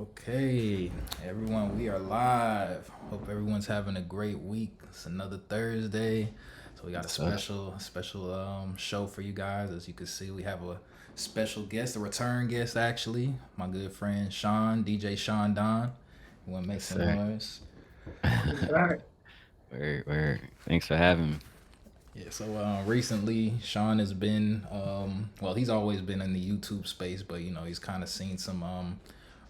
Okay, everyone, we are live. Hope everyone's having a great week. It's another Thursday, so we got a So, special show for you guys. As you can see, we have a special guest, a return guest actually, my good friend Sean, DJ Shaan Donn. You want to make yes, some sir. noise? Word. Thanks for having me. Yeah, so recently Sean has been, well, he's always been in the YouTube space, but he's kind of seen some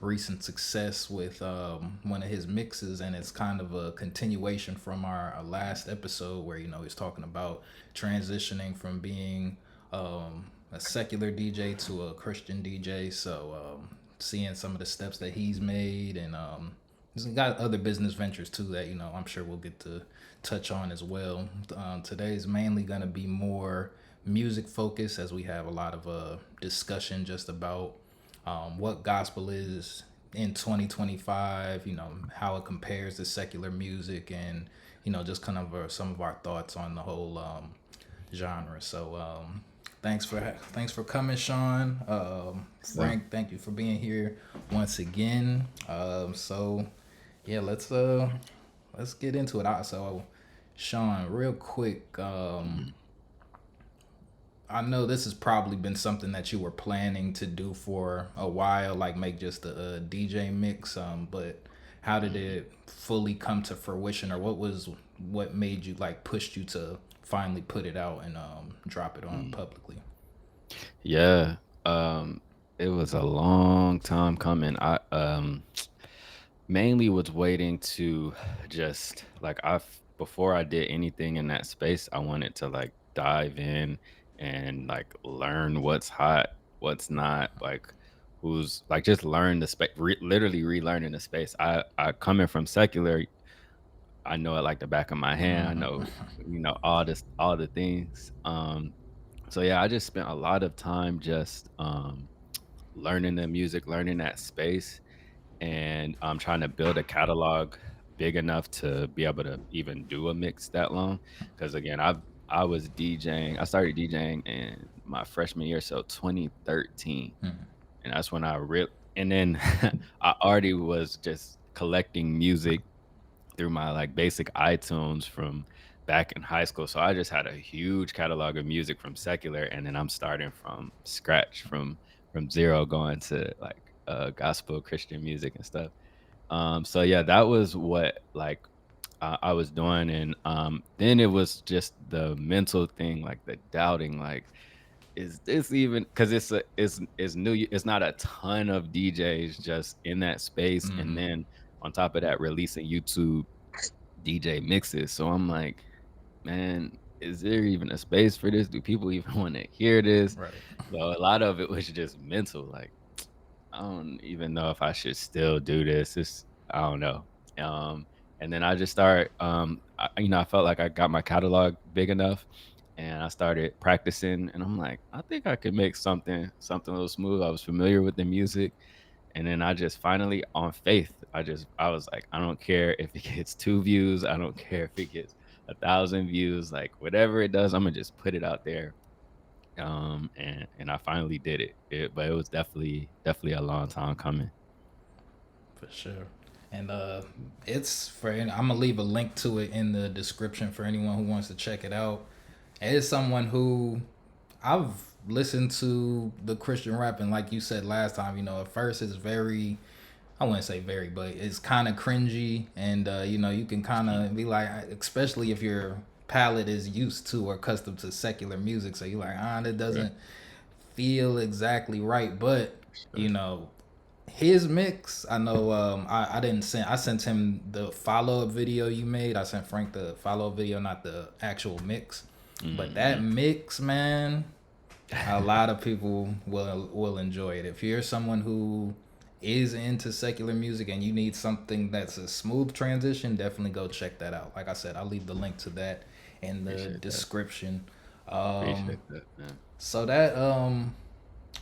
recent success with one of his mixes, and it's kind of a continuation from our last episode where he's talking about transitioning from being a secular DJ to a Christian DJ. So seeing some of the steps that he's made, and he's got other business ventures too that I'm sure we'll get to touch on as well. Today is mainly going to be more music focused, as we have a lot of discussion just about what gospel is in 2025, how it compares to secular music, and just kind of some of our thoughts on the whole genre. So thanks for coming, Sean. So, Frank, thank you for being here once again. So yeah, let's get into it. So Sean, real quick, mhm. I know this has probably been something that you were planning to do for a while, like make just a DJ mix. But how did Mhm. it fully come to fruition, or what made you like pushed you to finally put it out and drop it on Mm. publicly? Yeah. Um, it was a long time coming. I mainly was waiting to just like before I did anything in that space, I wanted to like dive in and like learn what's hot, what's not, like who's like just learn the space, literally relearning the space. I coming from secular, I know it like the back of my hand. I know, all the things. So yeah, I just spent a lot of time just learning the music, learning that space, and I'm trying to build a catalog big enough to be able to even do a mix that long. Because again, I was DJing. I started DJing in my freshman year, so 2013, and that's when I real. And then I already was just collecting music through my like basic iTunes from back in high school. So I just had a huge catalog of music from secular, and then I'm starting from scratch, from zero, going to like gospel Christian music and stuff. So yeah, that was what like I was doing, and then it was just the mental thing, like the doubting, like is this even because it's new, it's not a ton of DJs just in that space, and Mm-hmm. then on top of that releasing YouTube DJ mixes. So I'm like, man, is there even a space for this? Do people even want to hear this? Right. So a lot of it was just mental. Like, I don't even know if I should still do this. I don't know. Um, and then I just start, I felt like I got my catalog big enough, and I started practicing. And I'm like, I think I could make something a little smooth. I was familiar with the music, and then I just finally, on faith, I was like, I don't care if it gets 2 views. I don't care if it gets 1,000 views. Like whatever it does, I'm gonna just put it out there. And I finally did but it was definitely a long time coming. For sure. And I'm gonna leave a link to it in the description for anyone who wants to check it out. As someone who I've listened to the Christian rap, and like you said last time, at first it's very, I wouldn't say very, but it's kind of cringy, and you can kind Mhm. of be like, especially if your palate is used to or accustomed to secular music, so you're like, that Right. doesn't feel exactly right, but you Sure. know his mix, I know. I didn't send. I sent him the follow up video you made. I sent Frank the follow up video, not the actual mix. But that Mhm. mix, man, a lot of people will enjoy it. If you're someone who is into secular music and you need something that's a smooth transition, definitely go check that out. Like I said, I'll leave the link to that in the Appreciate that. description. Um, Appreciate that, man. so that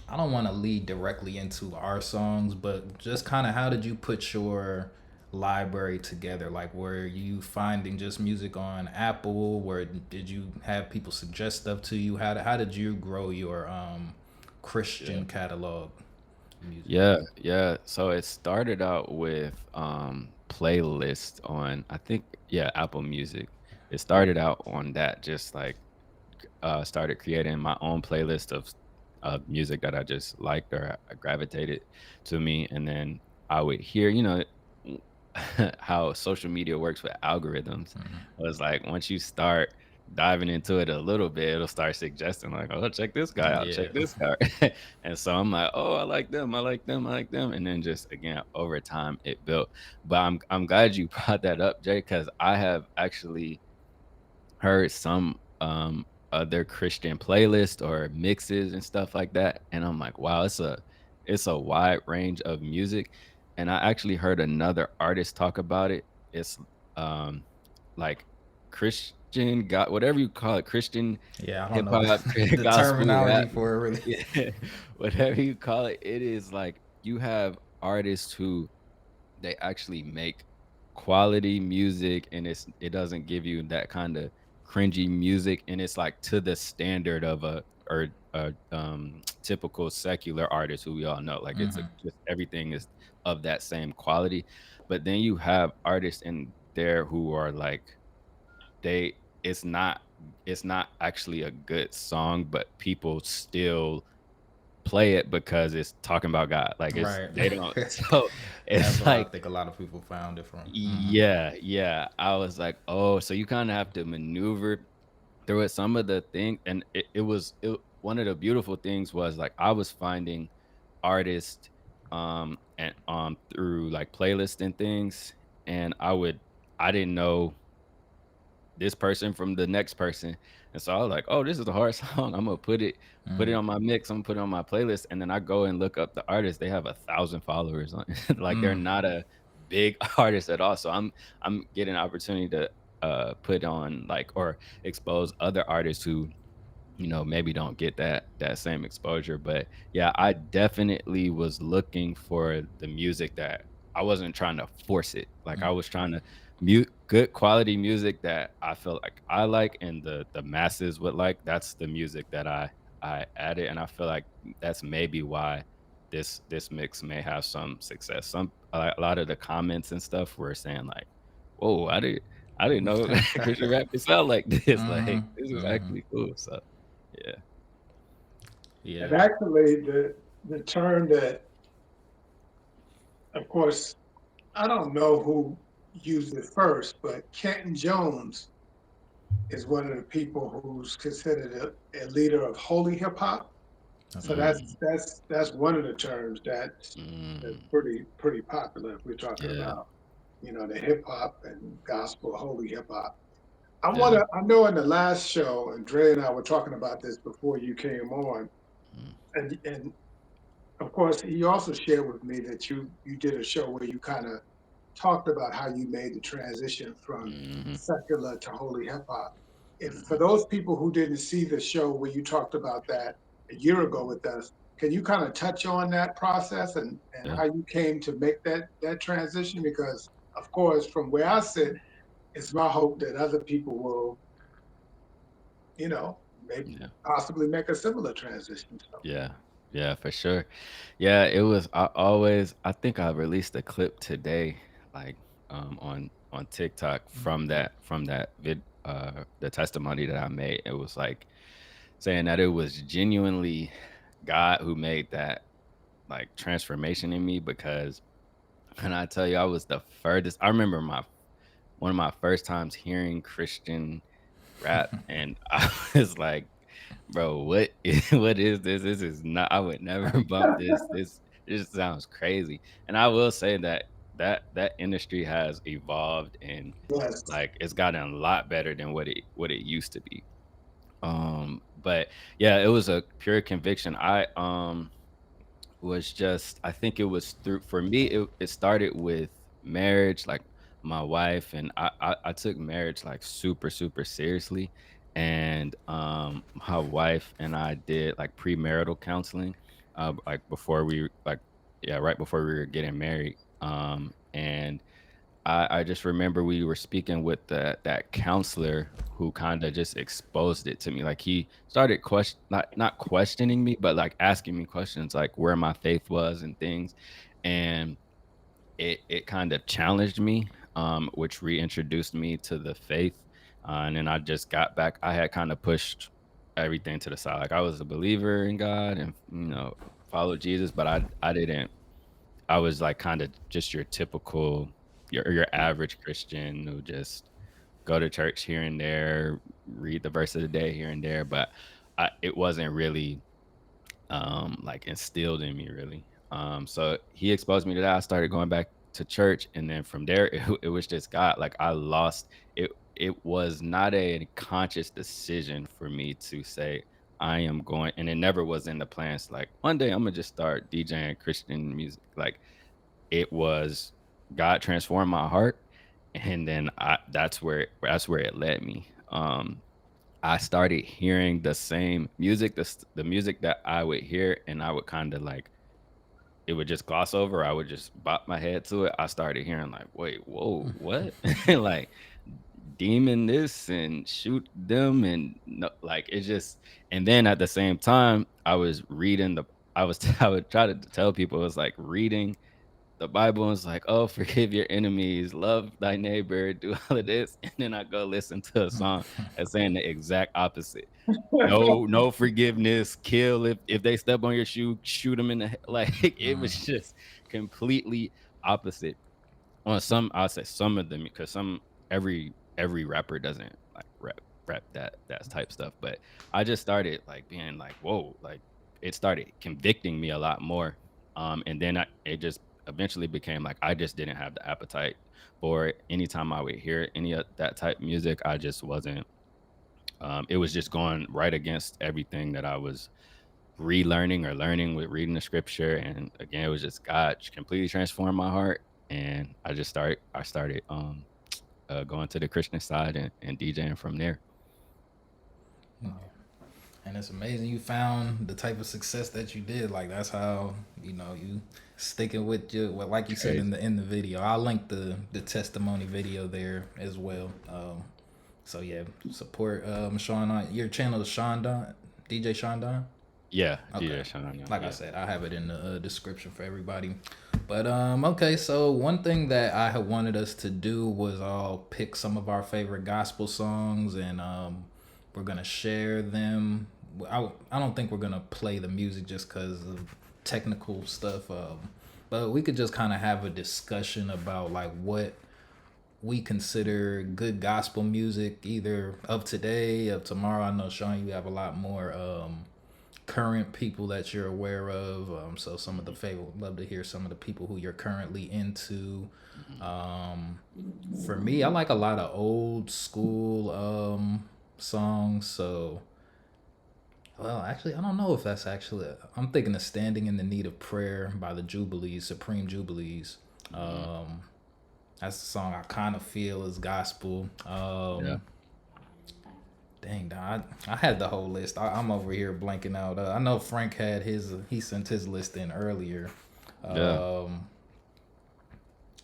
I don't want to lead directly into our songs, but just kind of how did you put your library together? Like, were you finding just music on Apple? Where did you have people suggest stuff to you? How did you grow your Yeah. Christian catalog? music? Yeah, yeah. So it started out with playlist on, I think, yeah, Apple Music. It started out on that, just like started creating my own playlist of music that I just liked or gravitated to me, and then I would hear, how social media works with algorithms. Was like once you start diving into it a little bit, it'll start suggesting like, "Oh, check this guy out, check Yeah. this guy." And so I'm like, "Oh, I like them, I like them, I like them," and then just again over time it built. But I'm glad you brought that up, Jay, because I have actually heard some other Christian playlist or mixes and stuff like that, and I'm like, wow, it's a wide range of music. And I actually heard another artist talk about it. It's um like Christian, got whatever you call it, Christian Yeah, I don't hip know hop, the gospel terminology rap, for it really. yeah, whatever you call it. It is like you have artists who they actually make quality music, and it doesn't give you that kinda cringy music, and it's, like, to the standard of a typical secular artist who we all know, like, it's a Mhm. just everything is of that same quality. But then you have artists in there who are, like, they it's not actually a good song, but people still play it because it's talking about God, like, it's Right. they don't so That's it's what I like think a lot of people found it from. Mhm. yeah, yeah. I was like, "Oh, so you kinda have to maneuver through it." Some of the thing and one of the beautiful things was, like, I was finding artists, and, through, like, playlists and things, and I didn't know this person from the next person. And so I was like, "Oh, this is a hard song. Imma put it Mm. on my mix. Imma put it on my playlist." And then I go and look up the artist. They have 1,000 followers on like, they're Mm. not a big artist at all. So I'm getting an opportunity to, put on, like, or expose other artists who maybe don't get that same exposure. But yeah, I definitely was looking for the music that I wasn't trying to force it. Like I Mm. was trying to mute good quality music that I feel like I like and the masses would like. That's the music that I added, and I feel like that's maybe why this mix may have some success. A lot of the comments and stuff were saying like, "Whoa, I didn't know Christian rap could sound like this. Like Mhm. this is Mhm. actually cool." So yeah. And Yeah. actually, the term that, of course, I don't know who used it first, but Kenton Jones is one of the people who's considered a leader of holy hip hop. That's So right. that's one of the terms that's Mm, pretty popular if we're talking yeah, about the hip hop and gospel holy hip hop. yeah. I know in the last show, and Dre and I were talking about this before you came on, Mm, and of course he also shared with me that you did a show where you kind of talked about how you made the transition from mhm, secular to holy hip hop. If for mhm. those people who didn't see the show where you talked about that a year ago with us, can you kind of touch on that process and Yeah, how you came to make that transition? Because of course, from where I sit, it's my hope that other people will, maybe yeah, possibly make a similar transition. So yeah, yeah, for sure. Yeah, it was I think I released a clip today, like, on TikTok from that the testimony that I made. It was, like, saying that it was genuinely God who made that, like, transformation in me because when I tell you I was the furthest I remember my one of my first times hearing Christian rap, and I was like, "Bro, what is this? This is not I would never bump this. This sounds crazy." And I will say that that industry has evolved and, yes, like, it's gotten a lot better than what it used to be. But yeah, it was a pure conviction. Was just I think it was through for me, it started with marriage, like, my wife and I took marriage, like, super, super seriously, and, my wife and I did, like, premarital counseling, like, before we like yeah, right before we were getting married, and I just remember we were speaking with that counselor who kind of just exposed it to me. Like he started not questioning me, but like asking me questions like where my faith was and things. And it kind of challenged me, which reintroduced me to the faith. And then I just got back. I had kind of pushed everything to the side. Like I was a believer in God and followed Jesus, but I didn't. I was like kind of just your typical, your average Christian who just go to church here and there, read the verse of the day here and there, but it wasn't really like instilled in me really. So he exposed me to that. I started going back to church, and then from there it was just God. Like I lost it. It was not a conscious decision for me to say I am going, and it never was in the plans. Like one day I'm gonna just start DJing Christian music. Like it was God transformed my heart, and then that's where it led me. I started hearing the same music, the music that I would hear, and I would kind of like it would just gloss over. I would just bop my head to it. I started hearing like, wait, whoa, what? Like demon this and shoot them and no, like it just. And then at the same time, I was reading the. I was I would try to tell people it was like reading the Bible is like, oh, forgive your enemies, love thy neighbor, do all of this. And then I go listen to a song that's saying the exact opposite. No, no forgiveness, kill if they step on your shoe, shoot them in the head. Like it was just completely opposite. On some, I'll say some of them because every rapper doesn't like rap that type stuff. But I just started like being like, whoa, like it started convicting me a lot more. And then it just eventually became like I just didn't have the appetite for it. Anytime I would hear any of that type of music, I just wasn't. It was just going right against everything that I was relearning or learning with reading the scripture. And again, it was just God completely transformed my heart. And I started going to the Christian side and DJing from there. And it's amazing you found the type of success that you did. Like that's how you sticking with your well, like you It's said crazy. in the video. I'll link the testimony video there as well. So yeah, support Sean on your channel is Shaan Donn, DJ Shaan Donn. Yeah, Okay. DJ Shaan Donn, Like I yeah. said, I have it in the description for everybody. But okay, so one thing that I had wanted us to do was all pick some of our favorite gospel songs, and we're gonna share them. I don't think we're gonna play the music just because of technical stuff. But we could just kind of have a discussion about like what we consider good gospel music, either of today, of tomorrow. I know Sean, you have a lot more current people that you're aware of. So some of the favorite, love to hear some of the people who you're currently into. Mhm. For me, I like a lot of old school songs. So, well, actually, I don't know if that's actually. I'm thinking of "Standing in the Need of Prayer" by the Jubilees, Supreme Jubilees. Mhm. That's the song I kind of feel is gospel. Yeah. Dang, dog, I had the whole list. I'm over here blanking out. I know Frank had his. He sent his list in earlier. Yeah. Um,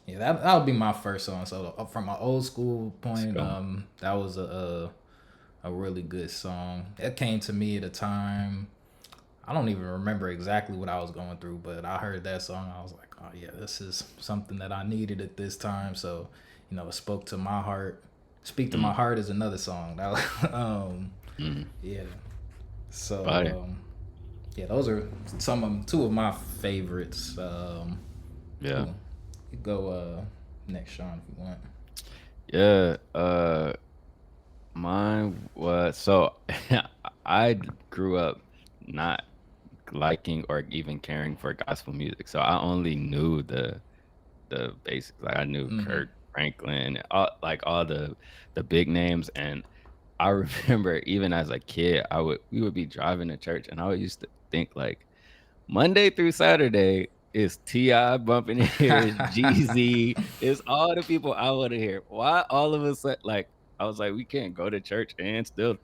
yeah, that would be my first song. So from an old school Let's point, go. that was a really good song. It came to me at a time. I don't even remember exactly what I was going through, but I heard that song. I was like, oh yeah, this is something that I needed at this time. So, it spoke to my heart. Speak to my Mm, heart is another song. That was, mm. yeah. So Fire. yeah, those are two of my favorites. Yeah. Cool. You go next, Sean, if you want. Yeah. Mine was so I grew up not liking or even caring for gospel music. So I only knew the basics. Like I knew Mm-hmm. Kirk Franklin, all the big names. And I remember even as a kid, we would be driving to church, and I would used to think like Monday through Saturday is Ti bumping here, is Jeezy, is all the people I want to hear. Why all of a sudden like I was like, we can't go to church and still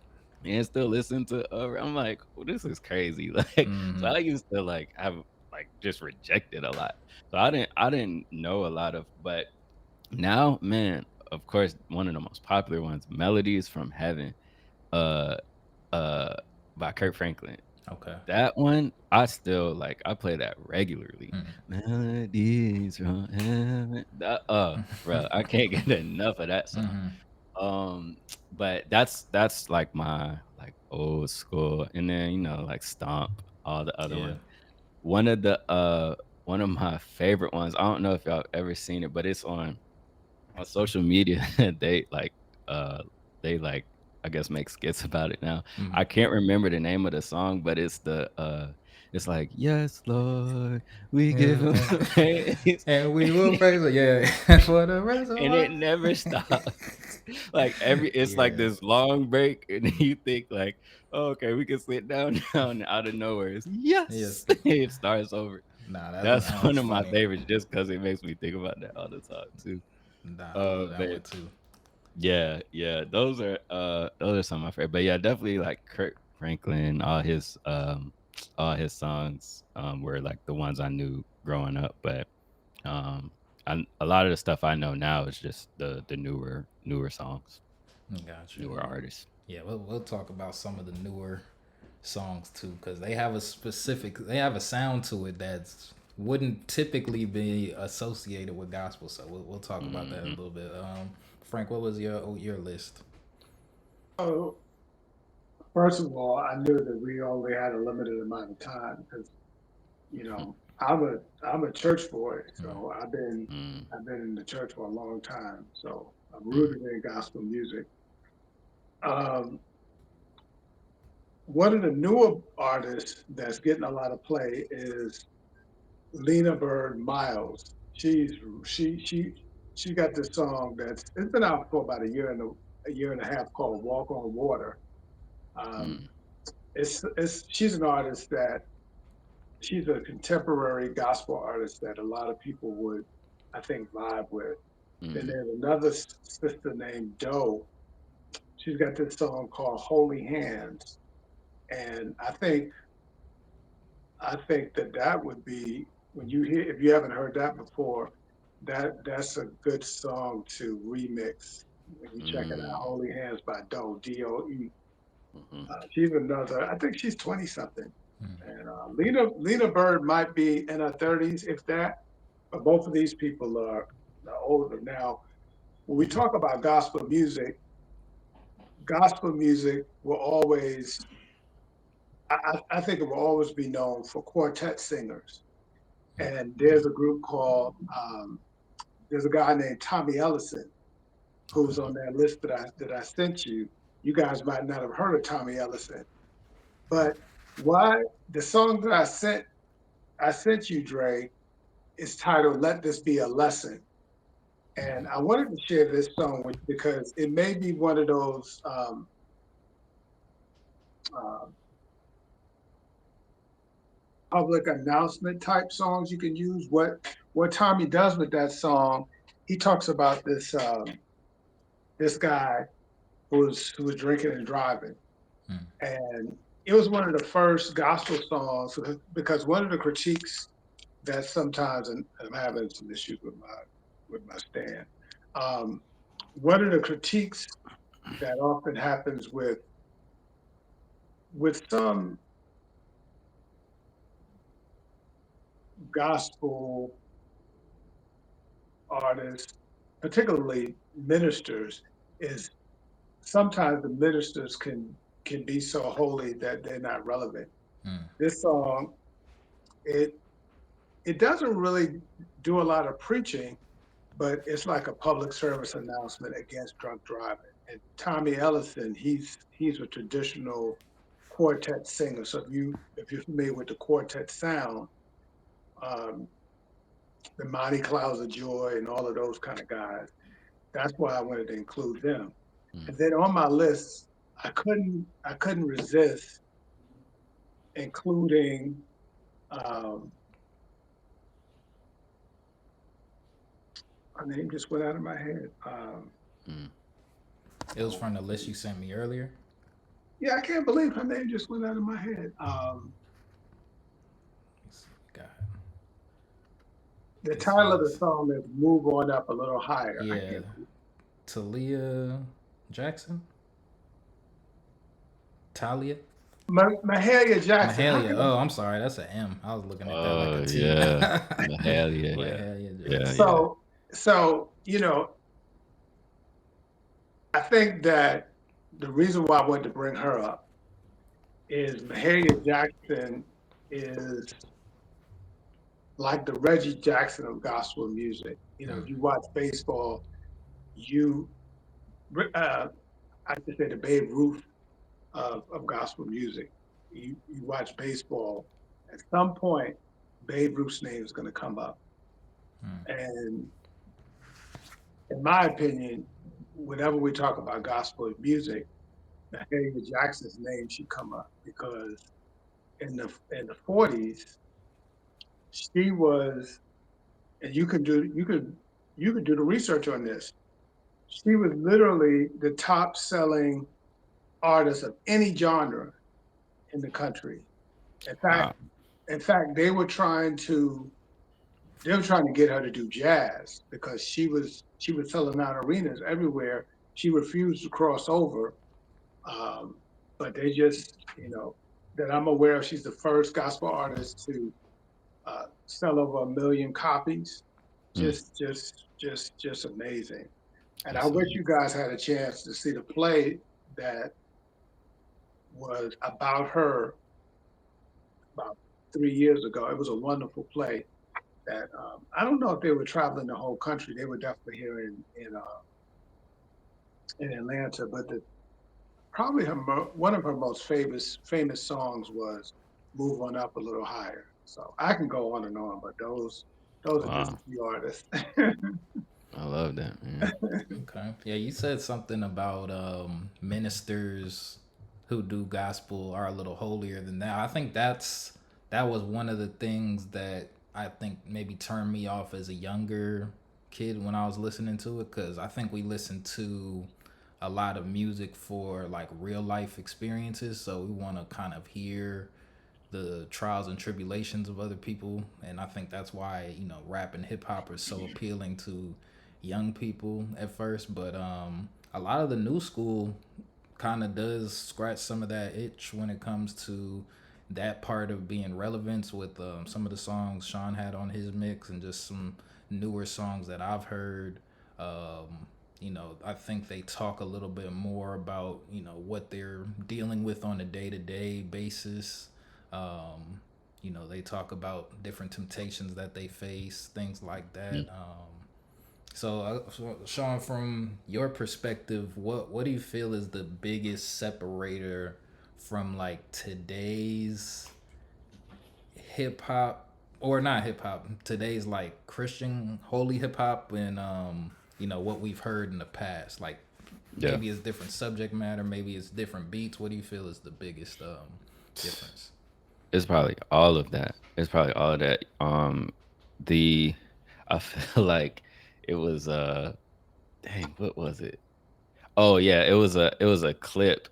listen to I'm like, well, this is crazy. Like so Mm-hmm. I used to like have like just rejected a lot. So I didn't know a lot of, but Now, man, of course, one of the most popular ones, "Melodies from Heaven," uh, uh, by Kirk Franklin. Okay. That one, I still like. I play that regularly. Melodies from Heaven. Bro, I can't get enough of that song. Mm-hmm. Um, but that's like my like old school, and then like Stomp, all the other Yeah. ones. One of the one of my favorite ones. I don't know if y'all ever seen it, but it's on social media. they like uh they like I guess make skits about it now. I Mm-hmm. can't remember the name of the song, but it's like, yes, Lord, we give Yeah. him praise. And we will praise it. Yeah. For the rest of And our. it never stops. Like it's like Yeah. this long break, and then you think like, oh, okay, we can sit down now, and out of nowhere, it's Yes. yes, it starts over. Nah, That's one that's of my funny. favorites, just because it makes me think about that all the time too. Nah, I love that But one too. yeah, yeah, those are some of my favorite. But yeah, definitely like Kirk Franklin, all his songs were like the ones I knew growing up. But um a lot of the stuff I know now is just the newer songs, Got you. newer artists. Yeah, we'll talk about some of the newer songs too, because they have they have a sound to it that wouldn't typically be associated with gospel. So we'll talk about that a Hmm. little bit. Frank, what was your list? So, first of all, I knew that we only had a limited amount of time because, I'm a church boy, so Mm, I've been in the church for a long time. So I'm mm, rooted in gospel music. Um, One of the newer artists that's getting a lot of play is Lena Byrd Miles. She got this song it's been out for about a year and a half called "Walk on Water." Um, mm, it's she's an artist that she's a contemporary gospel artist that a lot of people would, I think, vibe with. Then mm, there's another sister named Doe. She's got this song called "Holy Hands," and I think that would be when you hear if you haven't heard that before, that's a good song to remix when you check it out. mm, Holy Hands by Doe, Doe. mhm, She's another. I think she's 20 something. And Lena Byrd might be in her 30s, if that. But both of these people are older now. When we talk about gospel music will always. I think it will always be known for quartet singers. And there's a group called there's a guy named Tommy Ellison who's Okay. on that list that I sent you. You guys might not have heard of Tommy Ellison, but why the song that I sent you, Dre, is titled "Let This Be a Lesson," and I wanted to share this song with because it may be one of those uh, public announcement type songs you can use. What Tommy does with that song, he talks about this guy who was drinking and driving. And it was one of the first gospel songs because one of the critiques that sometimes, and I'm having some issues with my stand. Um, One of the critiques that often happens with some gospel artists, particularly ministers, is sometimes the ministers can be so holy that they're not relevant. Mm. This song, it it doesn't really do a lot of preaching, but it's like a public service announcement against drunk driving. And Tommy Ellison, he's a traditional quartet singer. So if you're familiar with the quartet sound, um, the Mighty Clouds of Joy and all of those kind of guys, that's why I wanted to include them. mm. And then on my list, I couldn't resist including um, her name just went out of my head. Mm. It was Oh, from the list you sent me earlier. yeah, I can't believe her name just went out of my head. Let's see. God. The This title of the is song is "Move On Up a Little Higher." I yeah, can't. Talia Jackson, Talia Mahalia Jackson. How Mahalia. can Oh, I'm sorry, that's an M. I was looking at that like a Oh T. yeah, Mahalia, yeah, Mahalia yeah, Jackson. yeah. so I think that the reason why I wanted to bring her up is Mahalia Jackson is like the Reggie Jackson of gospel music. If you watch baseball, you uh, I should say the Babe Ruth of gospel music. You watch baseball, at some point, Babe Ruth's name is going to come up. And in my opinion, whenever we talk about gospel music, Mahalia Jackson's name should come up because in the 40s, she was, and you could do the research on this. She was literally the top selling artist of any genre in the country. In fact, Wow. in fact, they were trying to get her to do jazz because she was selling out arenas everywhere. She refused to cross over, um, but they just that I'm aware of. She's the first gospel artist to sell over 1 million copies. Mm, Just amazing. And I that's wish amazing. you guys had a chance to see the play that was about her about 3 years ago. It was a wonderful play that I don't know if they were traveling the whole country. They were definitely here in Atlanta, but probably one of her most famous songs was "Move On Up a Little Higher." So I can go on and on, but those are just a Wow, few artists. I love that, man. Okay. Yeah, you said something about ministers who do gospel are a little holier than that. I think that was one of the things that I think maybe turned me off as a younger kid when I was listening to it, because I think we listened to a lot of music for like real life experiences, so we want to kind of hear the trials and tribulations of other people, and I think that's why rap and hip hop are so appealing to young people at first. But a lot of the new school kind of does scratch some of that itch when it comes to that part of being relevant with some of the songs Sean had on his mix and just some newer songs that I've heard. I think they talk a little bit more about what they're dealing with on a day-to-day basis. They talk about different temptations that they face, things like that. Mm. So, Sean, from your perspective, what do you feel is the biggest separator from like today's hip hop, or not hip hop, today's like Christian holy hip hop, and what we've heard in the past? Like Yeah, maybe it's different subject matter, maybe it's different beats. What do you feel is the biggest difference? it's probably all of that. It's probably all of that. The I feel like it was dang, what was it? Oh yeah, it was a clip.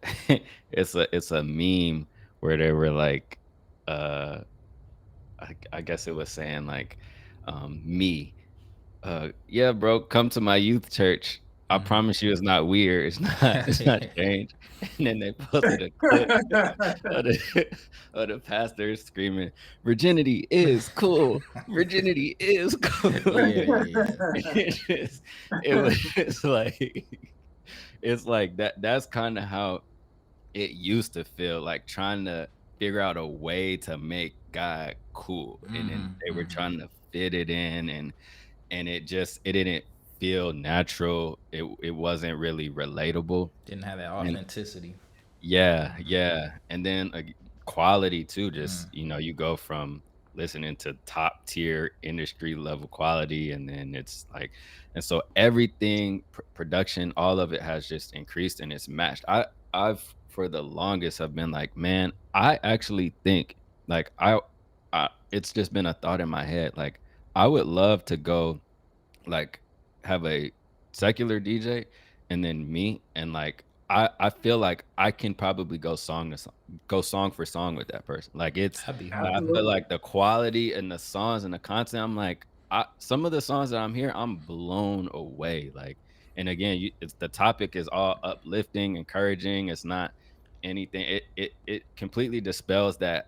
It's a meme where they were like, uh, I guess it was saying like, me. Yeah, bro, come to my youth church. I promise you, it's not weird. It's not. It's not strange. And then they posted a clip of the of the pastor screaming, "Virginity is cool. Virginity is cool." Yeah, yeah, It just, it was it's like it's like that. That's kind of how it used to feel, like trying to figure out a way to make God cool, and then they were trying to fit it in, and it didn't feel natural. It wasn't really relatable. didn't have that And authenticity. yeah, yeah. And then quality too, just you go from listening to top tier industry level quality, and then it's like, and so everything production, all of it has just increased and it's matched. I've for the longest have been like, man, I actually think like it's just been a thought in my head, like I would love to go like have a secular DJ and then me, and like I feel like I can probably go song to song, go song for song with that person. Like it's That'd be hard. I feel Absolutely. like the quality and the songs and the content, I'm like, some of the songs that I'm hearing, I'm blown away. Like, and again, it's the topic is all uplifting, encouraging. It's not anything. It completely dispels that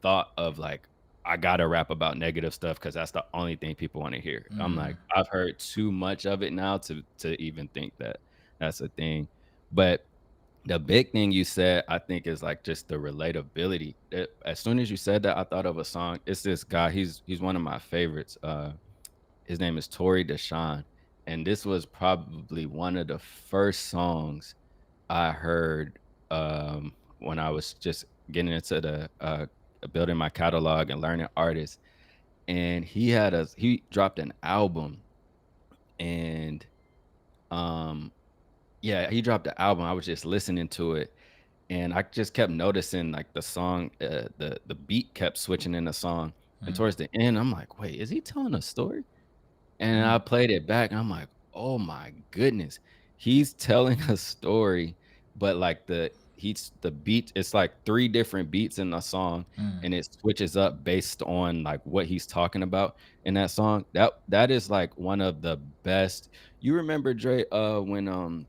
thought of like I gotta rap about negative stuff because that's the only thing people want to hear. I'm Mm. like, I've heard too much of it now to even think that that's a thing. But the big thing you said, I think, is like just the relatability. As soon as you said that, I thought of a song. It's this guy. He's one of my favorites. His name is Tory Deshawn, and this was probably one of the first songs I heard when I was just getting into the building my catalog and learning artists. And he dropped an album, and um yeah, he dropped the album. I was just listening to it, and I just kept noticing like the song, the beat kept switching in the song, and Mm. towards the end, I'm like, wait, is he telling a story? And I Mm. played it back, and I'm like, "Oh my goodness." He's telling a story, but, like, the beat it's like 3 different beats in the song, Mm. and it switches up based on, like, what he's talking about in that song. That is, like, one of the best. You remember, Dre, when,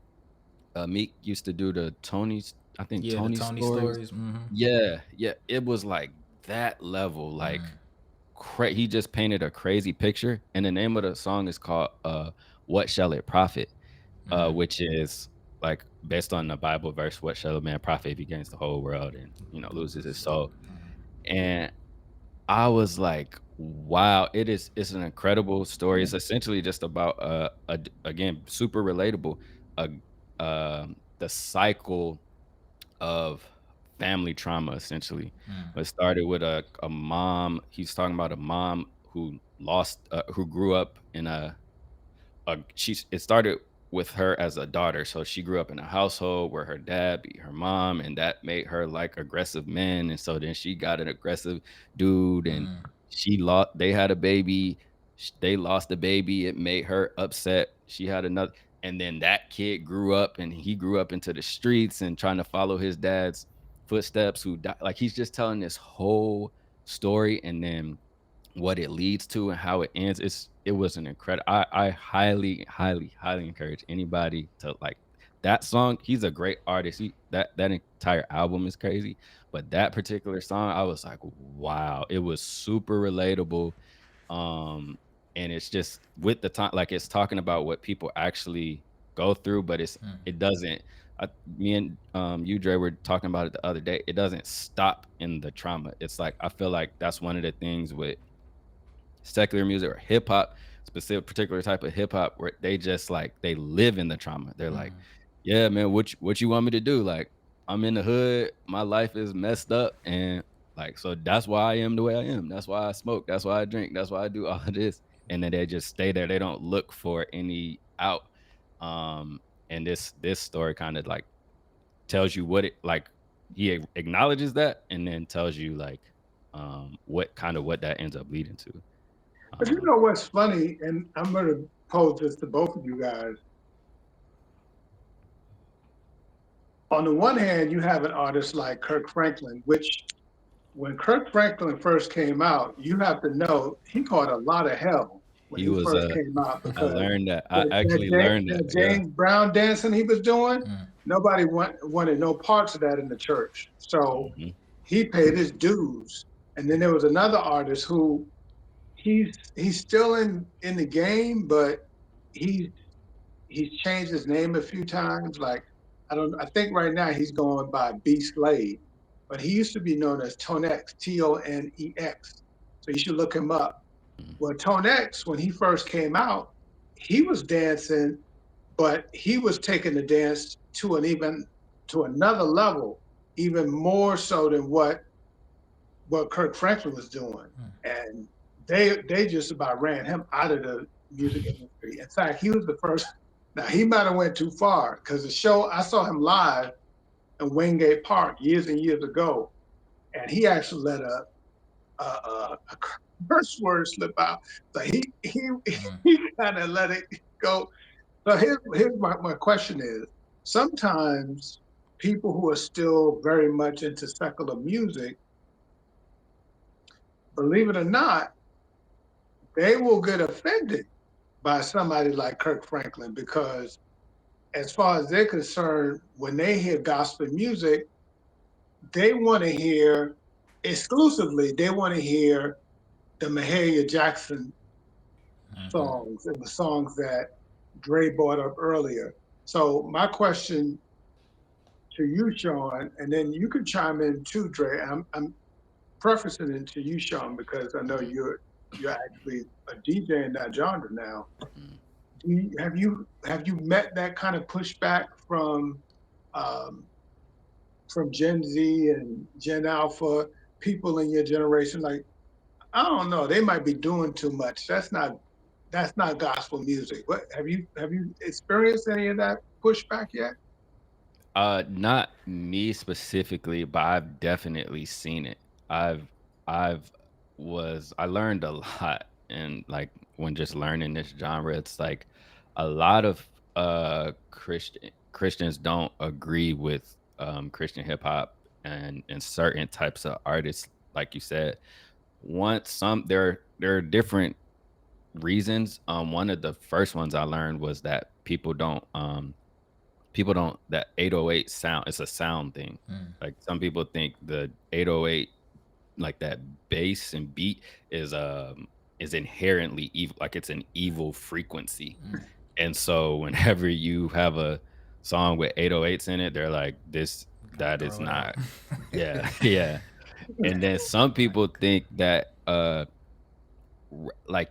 Meek used to do the Tony's I think Yeah, the Tony Tony Stories? stories. Mm-hmm. Yeah, yeah, it was like that level, like, Mm. he just painted a crazy picture, and the name of the song is called, "What Shall It Profit?" Mm. Which is, like, based on the Bible verse, "What shall a man profit if he gains the whole world and, loses his Loses soul. soul?" And I was like, "Wow." It's an incredible story. It's essentially just about, again, super relatable, uh, the cycle of family trauma, essentially. Mm. It started with a mom. He's talking about a mom who grew up in it started with her as a daughter. So she grew up in a household where her dad beat her mom, and that made her like aggressive men. And so then she got an aggressive dude, and Mm. they had a baby. They lost the baby. It made her upset. She had another, and then that kid grew up, and he grew up into the streets and trying to follow his dad's footsteps. Who died. Like, he's just telling this whole story, and then what it leads to and how it ends. It was an incredible. I highly, highly, highly encourage anybody to like that song. He's a great artist. That entire album is crazy, but that particular song, I was like, wow, it was super relatable. Um, and it's just with the time, like it's talking about what people actually go through, but Mm. it doesn't. Me and you, Dre, were talking about it the other day. It doesn't stop in the trauma. It's like I feel like that's one of the things with secular music or hip hop, specific particular type of hip hop where they just like they live in the trauma. They're like, Mm. yeah, man, what you want me to do? Like, I'm in the hood, my life is messed up, and like so that's why I am the way I am. That's why I smoke. That's why I drink. That's why I do all of this. And then they just stay there. They don't look for any out. Um, and this story kind of like tells you what it like. He acknowledges that, and then tells you like what that ends up leading to. But you Um, know what's funny, and I'm going to pose this to both of you guys. On the one hand, you have an artist like Kirk Franklin, which when Kirk Franklin first came out, you have to know he caught a lot of hell when He he was, first came out I because learned that. I actually learned that, that yeah. James Brown dancing he was doing, Mm. nobody wanted no parts of that in the church. So Mhm, he paid his dues. And then there was another artist who he's still in the game, but he's he's changed his name a few times. Like I think right now he's going by B Slade, but he used to be known as Tonex, Tonex. So you should look him up. mhm, Well, Tonex, when he first came out, he was dancing, but he was taking the dance to another level, even more so than what Kirk Franklin was doing. Mm. And they just about ran him out of the music industry. In fact, he was the first. Now he might have went too far because the show I saw him live in Wingate Park years and years ago, and he actually let a curse word slip out. So Mm. he kind of let it go. So here's my question is: sometimes people who are still very much into secular music, believe it or not, they will get offended by somebody like Kirk Franklin because, as far as they're concerned, when they hear gospel music, they want to hear exclusively. They want to hear the Mahalia Jackson Mm-hmm. songs and the songs that Dre brought up earlier. So my question to you, Sean, and then you can chime in too, Dre. I'm prefacing it to you, Sean, because I know Mhm, you're actually a DJ in that genre now. mhm. Have you met that kind of pushback um, from Gen Z and Gen Alpha people in your generation? Like, I don't know, they might be doing too much. That's not gospel music. What have you experienced any of that pushback yet? Not me specifically, but I've definitely seen it. I've I've I learned a lot, and like when just learning this genre, it's like a lot of Christians don't agree with Christian hip hop and certain types of artists, like you said. Once some there are different reasons. One of the first ones I learned was that people don't that 808 sound, it's a sound thing. Mm, Like some people think the 808, like that bass and beat is inherently evil, like it's an evil frequency. mm. And so whenever you have a song with 808s in it, they're like, Gotta that is throw it out. not. Yeah. Yeah. And then some people think that like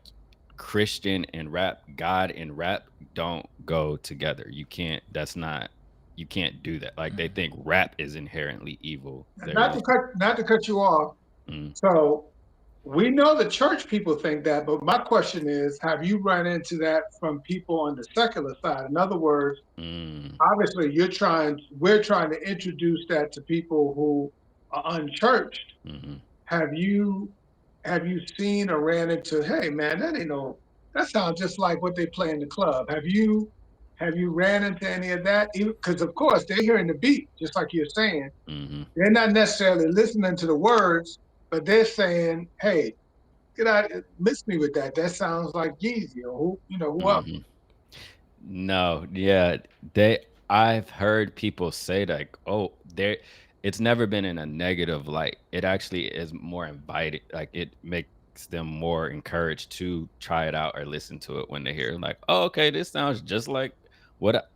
Christian and rap, God and rap don't go together. You can't. That's not. You can't do that. Like they Mm. think rap is inherently evil. They're Not to just. cut you off. Mm, So we know the church people think that, but my question is, have you run into that from people on the secular side? In other words, mm, obviously we're trying to introduce that to people who are unchurched. mhm. Have you have you seen or ran into, hey man, that sounds just like what they play in the club. Have you ran into any of that? Because of course they're hearing the beat, just like you're saying. Mhm. They're not necessarily listening to the words, but they're saying, hey, get out, miss me with that. That sounds like Yeezy or whoever. Mhm. No, yeah, they. I've heard people say like, "Oh, there." It's never been in a negative light. It actually is more invited. Like it makes them more encouraged to try it out or listen to it when they hear like, "Oh, okay, this sounds just like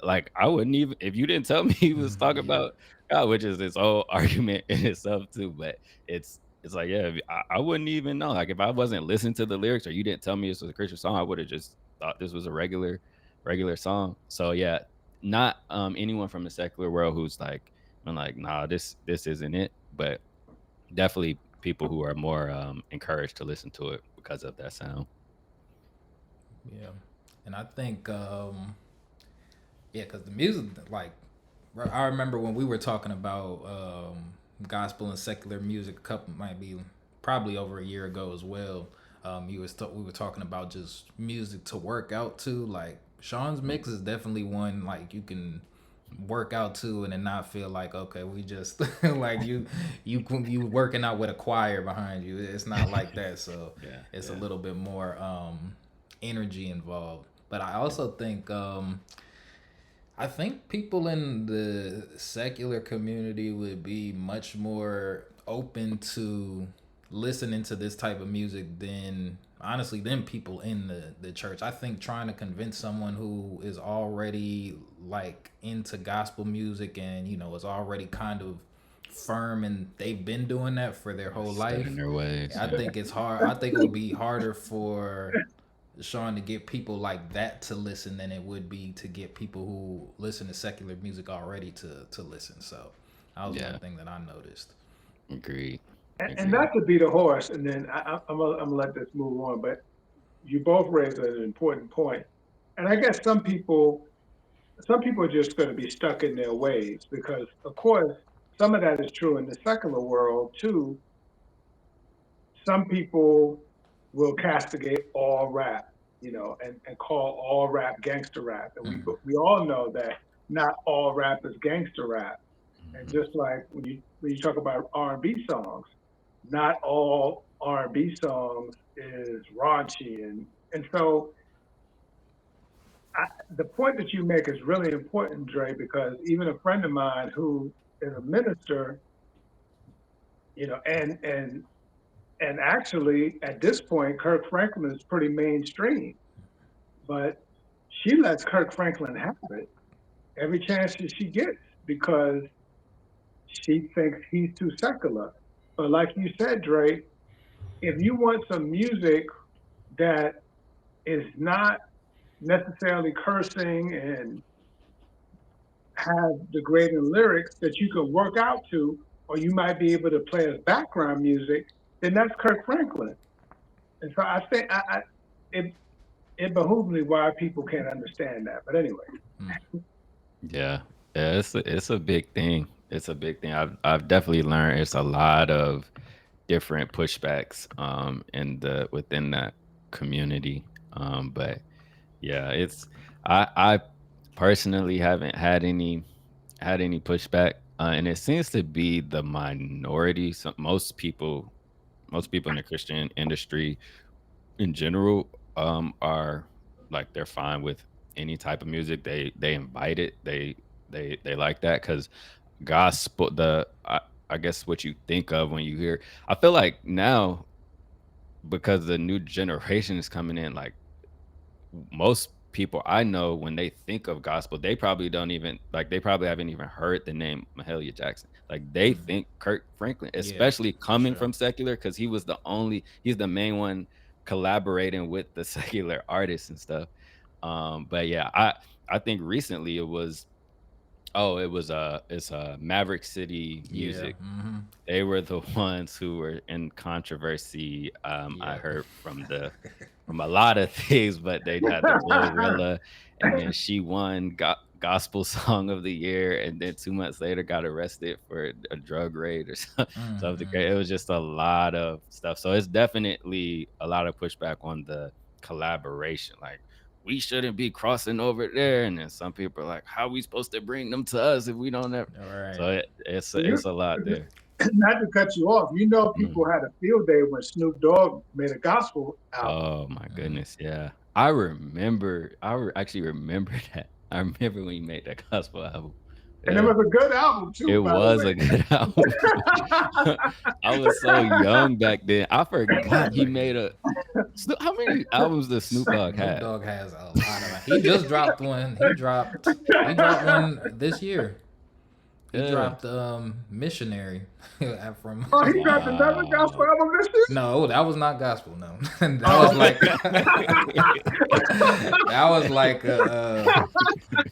like I wouldn't even if you didn't tell me he was talking Yeah. about God," which is this whole argument in itself too. But it's like, yeah, I wouldn't even know. Like if I wasn't listening to the lyrics or you didn't tell me this was a Christian song, I would have just thought this was a regular song. So yeah, not anyone from the secular world who's like, I'm like, nah, this isn't it. But definitely people who are more encouraged to listen to it because of that sound. Yeah. And I think yeah, because the music, like, I remember when we were talking about gospel and secular music, a couple might be probably over a year ago as well. We were talking about just music to work out to. Like Sean's Mm, mix is definitely one like you can work out to and then not feel like okay we just like you working out with a choir behind you. It's not like that. So yeah, it's a yeah, little bit more energy involved. But I yeah. also think I think people in the secular community would be much more open to listening to this type of music than honestly than people in the church. I think trying to convince someone who is already like into gospel music and is already kind of firm and they've been doing that for their whole Set in life. their ways. I Yeah. think it's hard. I think it would be harder for Sean to get people like that to listen than it would be to get people who listen to secular music already to listen. So that was one Yeah. thing that I noticed. Agreed. And Agreed. not to beat a horse, and then I'm gonna let this move on. But you both raised an important point, and I guess some people are just going to be stuck in their ways because, of course, some of that is true in the secular world too. Some people will castigate all rap, and call all rap gangster rap, and we Mm-hmm. we all know that not all rap is gangster rap. And Mhm. just like when you talk about R&B songs, not all R&B songs is raunchy, and so the point that you make is really important, Dre, because even a friend of mine who is a minister, you know, and actually at this point, Kirk Franklin is pretty mainstream, but she lets Kirk Franklin have it every chance that she gets because she thinks he's too secular. But like you said, Dre, if you want some music that is not necessarily cursing and have degrading lyrics that you can work out to, or you might be able to play as background music, then that's Kirk Franklin. And so I think it it behooves me why people can't understand that. But anyway, Yeah, yeah, it's a big thing. It's a big thing. I've definitely learned it's a lot of different pushbacks in the within that community. But yeah, it's I personally haven't had any pushback, and it seems to be the minority. So most people in the Christian industry in general are like they're fine with any type of music. They invite it. They like that because gospel. I guess what you think of when you hear. I feel like now because the new generation is coming in, like most people I know when they think of gospel, they probably don't even like they probably haven't even heard the name Mahalia Jackson. Like they think Kirk Franklin, Yeah, especially for coming sure. from secular, because he's the main one collaborating with the secular artists and stuff. But yeah, I think recently it's Maverick City Yeah. Music. They were the ones who were in controversy. I Yep. heard from a lot of things, but they had the Glorilla, and then she won gospel song of the year, and then 2 months later got arrested for a drug raid or something. It was just a lot of stuff. So it's definitely a lot of pushback on the collaboration. Like we shouldn't be crossing over there, and then some people are like, "How are we supposed to bring them to us if we don't have?" All right. So it's you, it's a lot there. not to cut you off, you know, people Mhm. had a field day when Snoop Dogg made a gospel album. Oh my goodness, yeah. I actually remember that. I remember when he made that gospel album. And it Yeah. was a good album It too, by the was way. a good album. I was so young back then. I forgot he made a Snoop, how many albums does Snoop Dogg Snoop have? Dogg has a lot of. He just dropped one. He dropped one this year. He Yeah. dropped Missionary from Oh, he dropped another gospel Wow. album this year? No, that was not gospel. No, that Oh, was okay. like that was like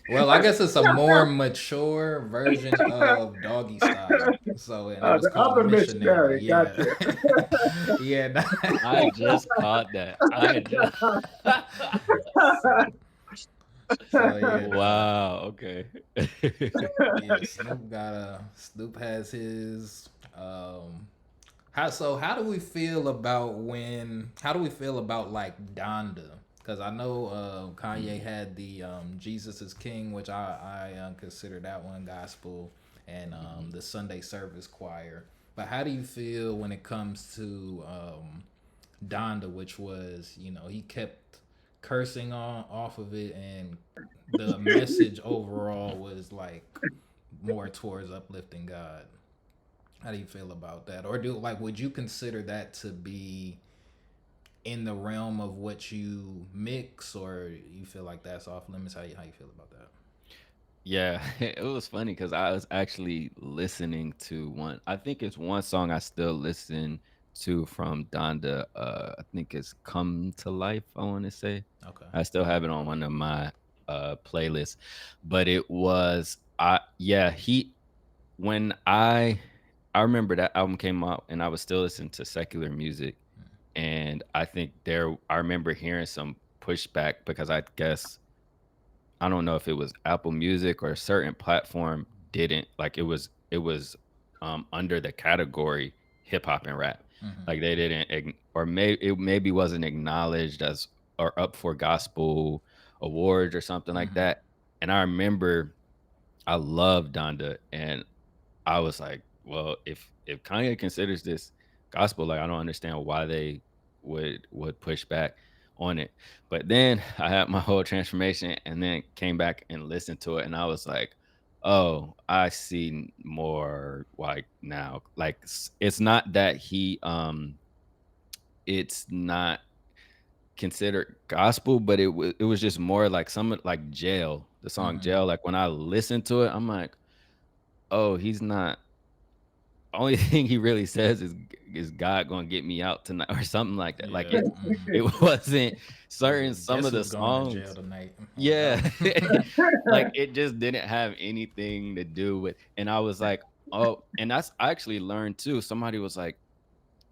well, I guess it's a more mature version of Doggy Style. So, and it was The called other Missionary. missionary, Yeah, gotcha. yeah. I just caught that. I just so, so yeah, no. Wow, okay. Yeah, Snoop has his how do we feel about like Donda? Because I know Kanye Mm, had the Jesus is King, which I consider that one gospel, and mhm. the Sunday service choir. But how do you feel when it comes to Donda, which was, he kept cursing on off of it, and the message overall was like more towards uplifting God. How do you feel about that? Or would you consider that to be in the realm of what you mix, or you feel like that's off limits? How you feel about that? Yeah, it was funny because I was actually listening to one. I think it's one song I still listen to from Donda. I think it's "Come to Life." I want to say Okay. I still have it on one of my playlists, but it was I yeah he when I remember that album came out and I was still listening to secular music, and I think I remember hearing some pushback because I guess I don't know if it was Apple Music or a certain platform didn't like it was under the category hip hop and rap. Like they didn't or maybe wasn't acknowledged as or up for gospel awards or something like that. And I remember I loved Donda and I was like, well, if Kanye considers this gospel. Like I don't understand why they would push back on it. But then I had my whole transformation and then came back and listened to it and I was like, oh, I see more like now. Like it's not that it's not considered gospel, but it was just more like some like Jail, the song Mm-hmm. Jail. Like when I listened to it, I'm like, oh, he's not only thing he really says is God gonna get me out tonight or something like that. Like Yeah. Mm-hmm. it wasn't Yeah. certain some Guess of the who's going to jail songs. tonight? Like, Yeah. Like it just didn't have anything to do with, and I was like, oh, and that's I actually learned too. Somebody was like,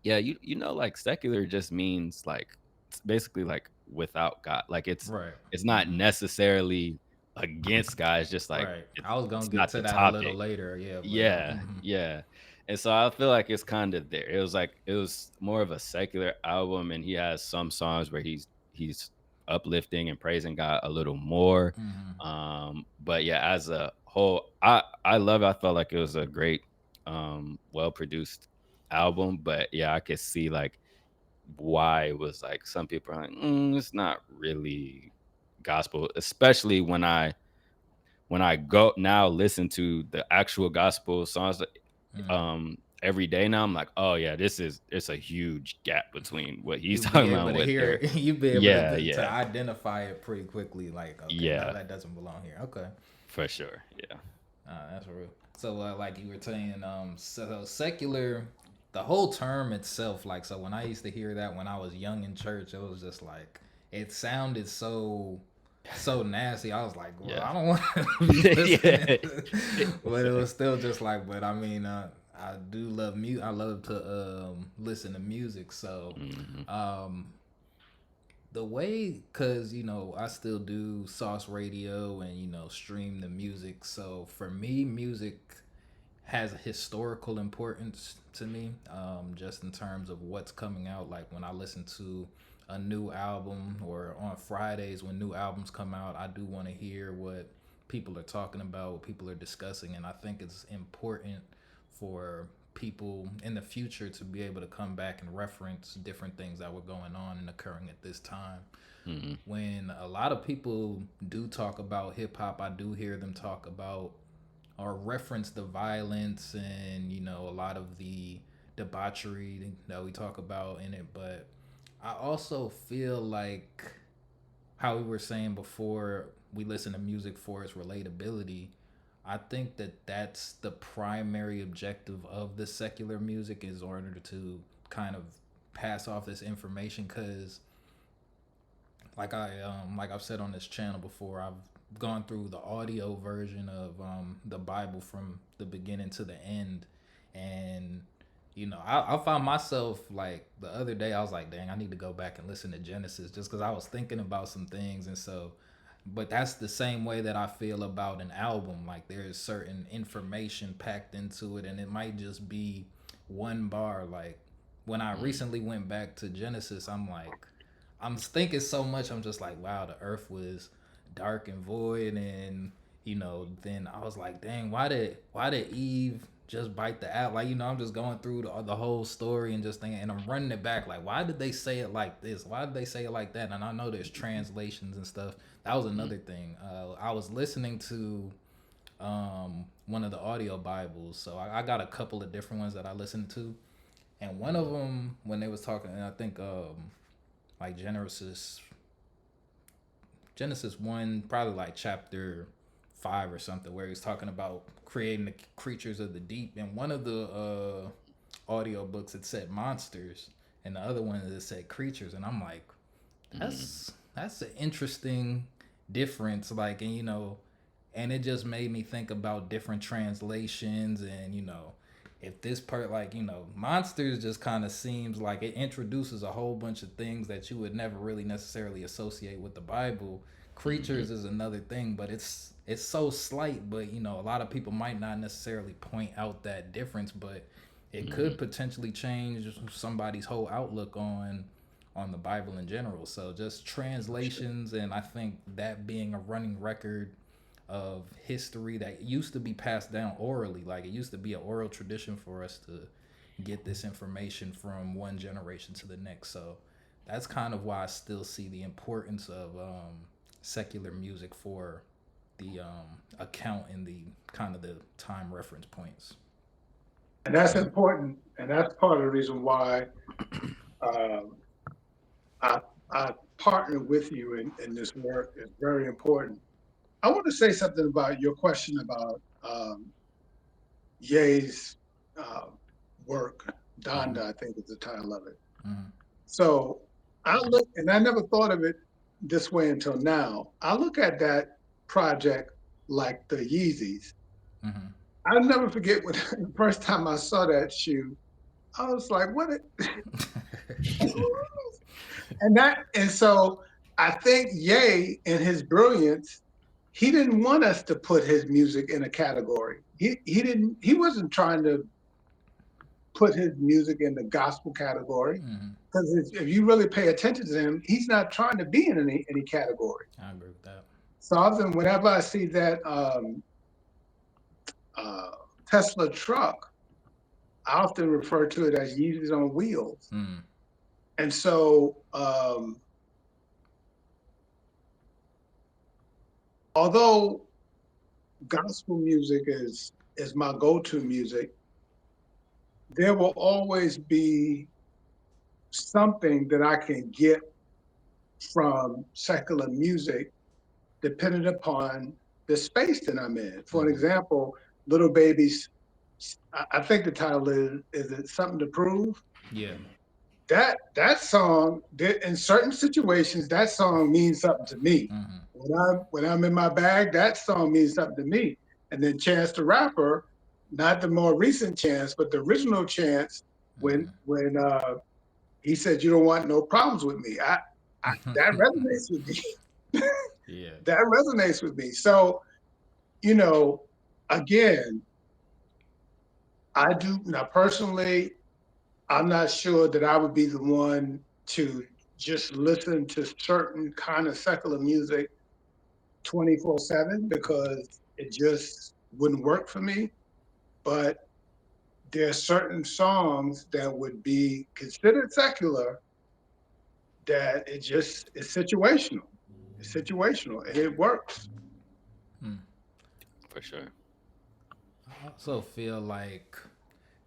yeah, you know, like secular just means like it's basically like without God. Like right. it's not Mm-hmm. necessarily against God. It's just like Right. I was gonna it's get not to the that a little topic. later. Yeah, but Yeah, yeah. And so I feel like it's kind of there. It was like it was more of a secular album, and he has some songs where he's uplifting and praising God a little more. mm-hmm. But yeah, as a whole, I love it. I felt like it was a great, well produced album. But yeah, I could see like why it was like some people are like, it's not really gospel, especially when I go now listen to the actual gospel songs Mm. every day now, I'm like, oh yeah, it's a huge gap between what he's You be talking about able and to what hear they're it. You be able yeah, to yeah, identify it pretty quickly. Like, okay, no, yeah, that doesn't belong here. Okay, for sure. Yeah. that's real. So, like you were saying, so secular, the whole term itself, like, so when I used to hear that when I was young in church, it was just like it sounded so nasty. I was like, well, Yeah. I don't want to be listening, Yeah. but it was still just like, but I mean, I do love music. I love to listen to music, so Mhm. um the way, because I still do sauce radio and stream the music, so for me music has a historical importance to me, just in terms of what's coming out. Like when I listen to a new album, or on Fridays when new albums come out, I do want to hear what people are talking about, what people are discussing, and I think it's important for people in the future to be able to come back and reference different things that were going on and occurring at this time. Mhm. When a lot of people do talk about hip hop, I do hear them talk about or reference the violence and a lot of the debauchery that we talk about in it. But I also feel like how we were saying before, we listen to music for its relatability. I think that that's the primary objective of the secular music, is in order to kind of pass off this information. Because like I've said on this channel before, I've gone through the audio version of the Bible from the beginning to the end, and I found myself, like, the other day I was like, dang, I need to go back and listen to Genesis, just because I was thinking about some things. And so, but that's the same way that I feel about an album. Like, there's certain information packed into it, and it might just be one bar. Like, when I Mhm. recently went back to Genesis, I'm thinking so much. I'm just like, wow, the earth was dark and void, and then I was like, dang, why did Eve just bite the apple? Like, I'm just going through the whole story and just thinking, and I'm running it back. Like, why did they say it like this? Why did they say it like that? And I know there's translations and stuff. That was Mhm. another thing. I was listening to one of the audio Bibles, so I got a couple of different ones that I listened to, and one of them, when they was talking, and I think like Genesis 1, probably like chapter 5 or something, where he's talking about creating the creatures of the deep. And one of the audio books, it said monsters, and the other one, it said creatures. And I'm like, Mhm. that's an interesting difference. Like, and and it just made me think about different translations. And if this part, like, monsters just kind of seems like it introduces a whole bunch of things that you would never really necessarily associate with the Bible. Mhm. Creatures is another thing, but it's so slight. But a lot of people might not necessarily point out that difference, but it could Mhm. potentially change somebody's whole outlook on the Bible in general. So just translations, and I think that being a running record of history that used to be passed down orally. Like, it used to be an oral tradition for us to, get this information from one generation to the next. So that's kind of why I still see the importance of secular music for the account in the kind of the time reference points. And that's important, and that's part of the reason why um, I, I partner with you in this work. Is very important. I want to say something about your question about Ye's uh, work. Mm-hmm. Donda, I think is the title of it. Mm-hmm. So I look, and I never thought of it this way until now. I look at that project like the Yeezys. Mm-hmm. I'll never forget when the first time I saw that shoe, I was like, what? And so I think Ye in his brilliance, he didn't want us to put his music in a category. He wasn't trying to put his music in the gospel category. Mm-hmm. Because if you really pay attention to him, he's not trying to be in any category. I agree with that. So often, whenever I see that uh, Tesla truck, I often refer to it as Yeezys on wheels. Mm. And so, although gospel music is my go-to music, there will always be something that I can get from secular music depending upon the space that I'm in. For an Mm-hmm. example, Little Baby's, I think the title is it Something to Prove? Yeah. That song, in certain situations, that song means something to me. Mm-hmm. When I'm in my bag, that song means something to me. And then Chance the Rapper, not the more recent Chance, but the original Chance, when he said, "You don't want no problems with me," that Mm-hmm. resonates with me. Yeah. That resonates with me. So, you know, again, I do now personally. I'm not sure that I would be the one to just listen to certain kind of secular music 24/7 because it just wouldn't work for me. But there are certain songs that would be considered secular that it just is situational. It's situational and it works. Mm. For sure. I also feel like,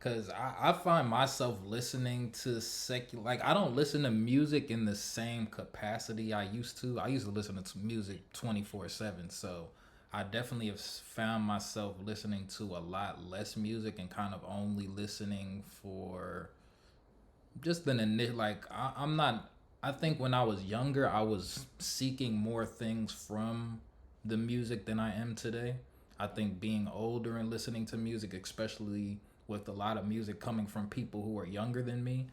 cause I find myself listening to secular. Like I don't listen to music in the same capacity I used to. I used to listen to music 24/7. So I definitely have found myself listening to a lot less music and kind of only listening for just an initial. Like I'm not. I think when I was younger, I was seeking more things from the music than I am today. I think being older and listening to music, especially with a lot of music coming from people who are younger than me,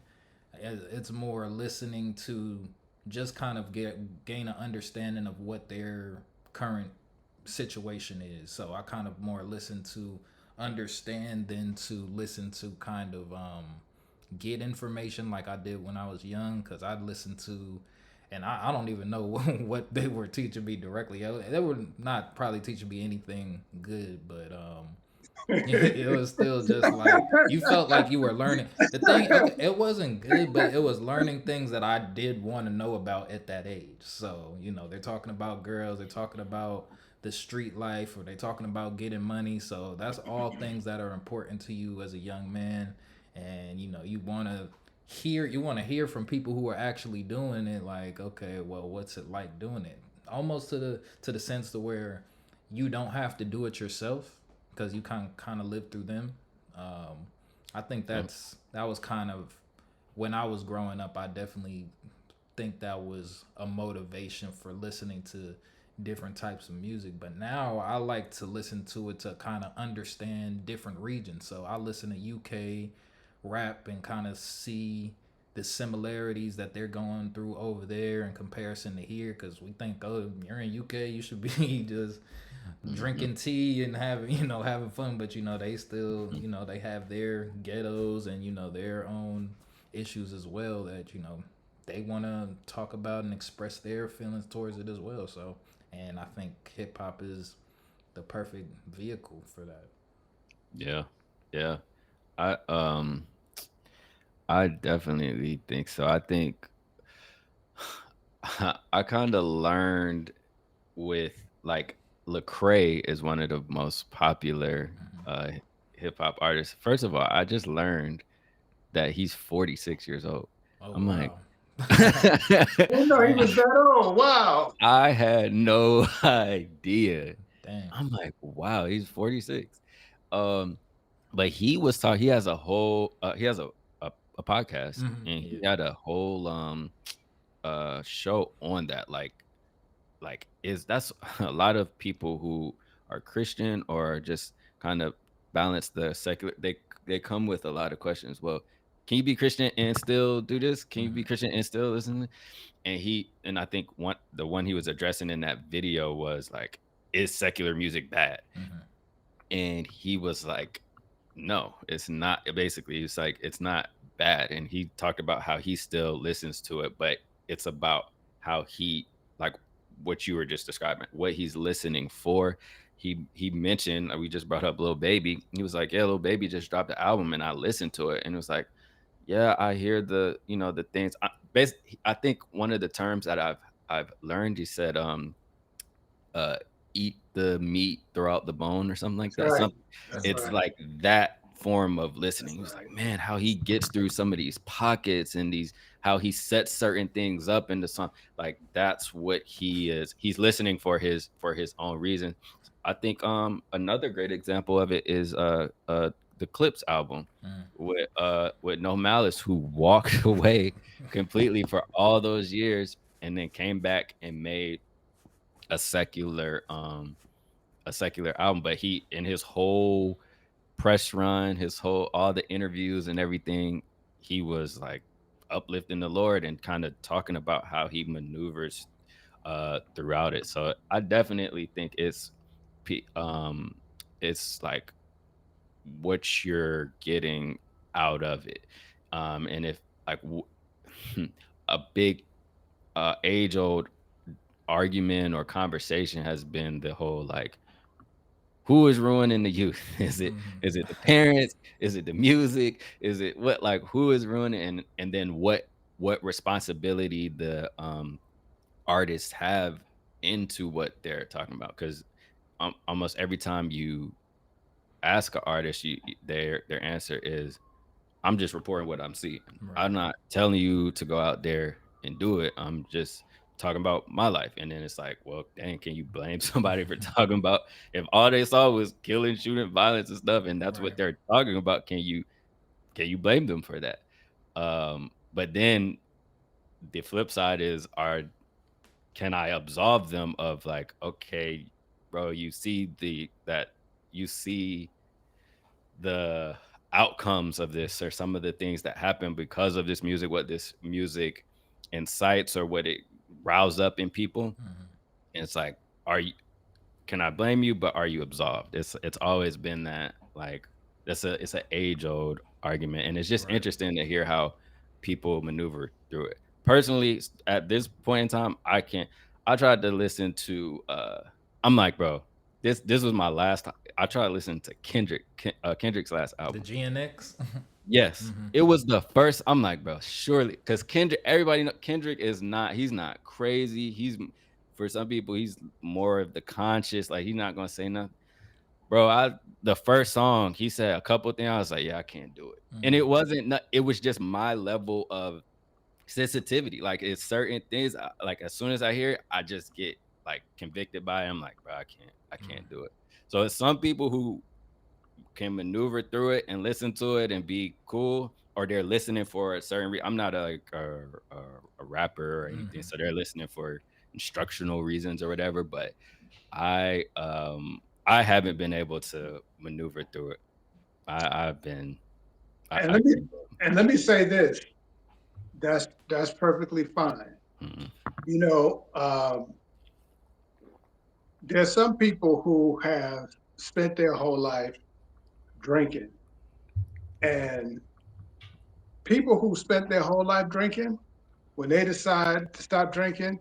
it's more listening to just kind of gain an understanding of what their current situation is. So I kind of more listen to understand than to listen to kind of get information like I did when I was young, because I'd listen to, and I don't even know what they were teaching me directly. They were not probably teaching me anything good, but it was still just like you felt like you were learning the thing. Okay, it wasn't good, but it was learning things that I did want to know about at that age. So they're talking about girls, they're talking about the street life, or they're talking about getting money. So that's all things that are important to you as a young man, and you want to hear from people who are actually doing it. Like, okay, well, what's it like doing it? Almost to the sense to where you don't have to do it yourself because you kind of live through them. Um, I think Yep. that was kind of when I was growing up. I definitely think that was a motivation for listening to different types of music. But now I like to listen to it to kind of understand different regions. So I listen to UK rap and kind of see the similarities that they're going through over there in comparison to here, because we think, oh, you're in UK, you should be just Mhm. drinking tea and having fun. But they still, they have their ghettos and their own issues as well that they want to talk about and express their feelings towards it as well. So, and I think hip hop is the perfect vehicle for that. Yeah. Yeah. I I definitely think so. I think I kind of learned with like Lecrae is one of the most popular Hmm. uh hip hop artists. First of all, I just learned that he's 46 years old. Oh I'm like wow. Oh no, he Dang. was that old. Wow. I had no idea. Dang. I'm like, wow, he's 46. Um, but he was talking. He has a whole. He has a podcast, Hmm. and he Yeah. had a whole show on that. Like is that's a lot of people who are Christian or just kind of balance the secular. They come with a lot of questions. Well, can you be Christian and still do this? Can you be Hmm. Christian and still listen? And I think the one he was addressing in that video was like, is secular music bad? Hmm. And he was like, no, it's not. Basically, it's like it's not bad. And he talked about how he still listens to it, but it's about how he like what you were just describing, what he's listening for. He mentioned we just brought up Lil Baby. He was like, yeah, Lil Baby just dropped the album, and I listened to it, and it was like, yeah, I hear the things. I think one of the terms that I've learned, he said, uh, eat the meat, throw out the bone, or something like That's that. right. Something. That's It's right. like that form of listening. That's He was like, right. man, how he gets through some of these pockets and these how he sets certain things up into some like that's what he is. He's listening for his own reason. I think another great example of it is the Clips album with No Malice, who walked away completely for all those years and then came back and made a secular um a secular album. But he in his whole press run, his whole all the interviews and everything, he was like uplifting the Lord and kind of talking about how he maneuvers throughout it. So I definitely think pe- um it's like what you're getting out of it. And if like a big age old argument or conversation has been the whole like who is ruining the youth? Hmm. Is it the parents? Is it the music? Is it what like who is ruining and then what responsibility the artists have into what they're talking about? Because almost every time you ask an artist, their answer is I'm just reporting what I'm seeing. Right. I'm not telling you to go out there and do it. I'm just talking about my life. And then it's like, well, dang, can you blame somebody for talking about if all they saw was killing, shooting, violence and stuff, and that's what Right. they're talking about? Can you blame them for that? But then the flip side is are can I absolve them of like, okay, bro, you see the outcomes of this or some of the things that happen because of this music, what this music incites or what it rouse up in people. Hmm. And it's like, are you can I blame you, but are you absolved? It's always been that like it's an age old argument. And it's just Right. interesting to hear how people maneuver through it. Personally, at this point in time, I tried to listen to I'm like, bro, this was my last time. I tried to listen to Kendrick's last The album. GNX. Yes. Hmm. It was the first I'm like, bro, surely because Kendrick, everybody know Kendrick is not he's not crazy. For some people, he's more of the conscious, like he's not gonna say nothing. Bro, the first song, he said a couple things. I was like, yeah, I can't do it. And Hmm. it wasn't it was just my level of sensitivity. Like it's certain things like as soon as I hear it, I just get like convicted by it. I'm like, bro, I can't do it. So it's some people who can maneuver through it and listen to it and be cool, or they're listening for a certain I'm not a rapper or anything, Hmm. so they're listening for instructional reasons or whatever. But I haven't been able to maneuver through it. I've been And I let me can't go. and let me say this. That's perfectly fine. Mm-mm. You know, there's some people who have spent their whole life drinking, and people who spent their whole life drinking, when they decide to stop drinking,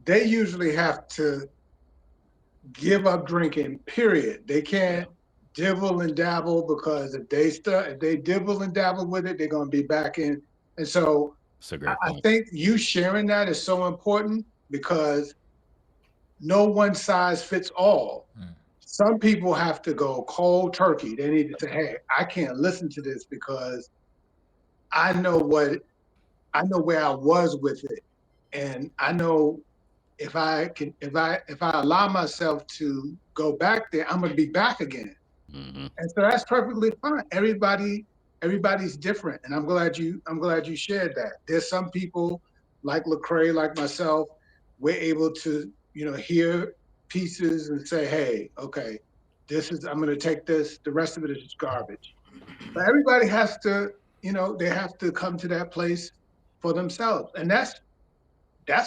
they usually have to give up drinking. Period. They Yeah. can't. dibble and dabble, because if they dibble and dabble with it, they're going to be back in. And so It's a I, great I point. think you sharing that is so important, because no one size fits all. Mm. Some people have to go cold turkey. They need to say, "Hey, I can't listen to this because I know what I know where I was with it, and I know if I allow myself to go back there, I'm gonna be back again." Hmm. And so that's perfectly fine. Everybody's different, and I'm glad you shared that. There's some people like Lecrae, like myself, we're able to hear pieces and say, "Hey, okay, I'm going to take this. The rest of it is just garbage." But everybody has to, they have to come to that place for themselves, and that's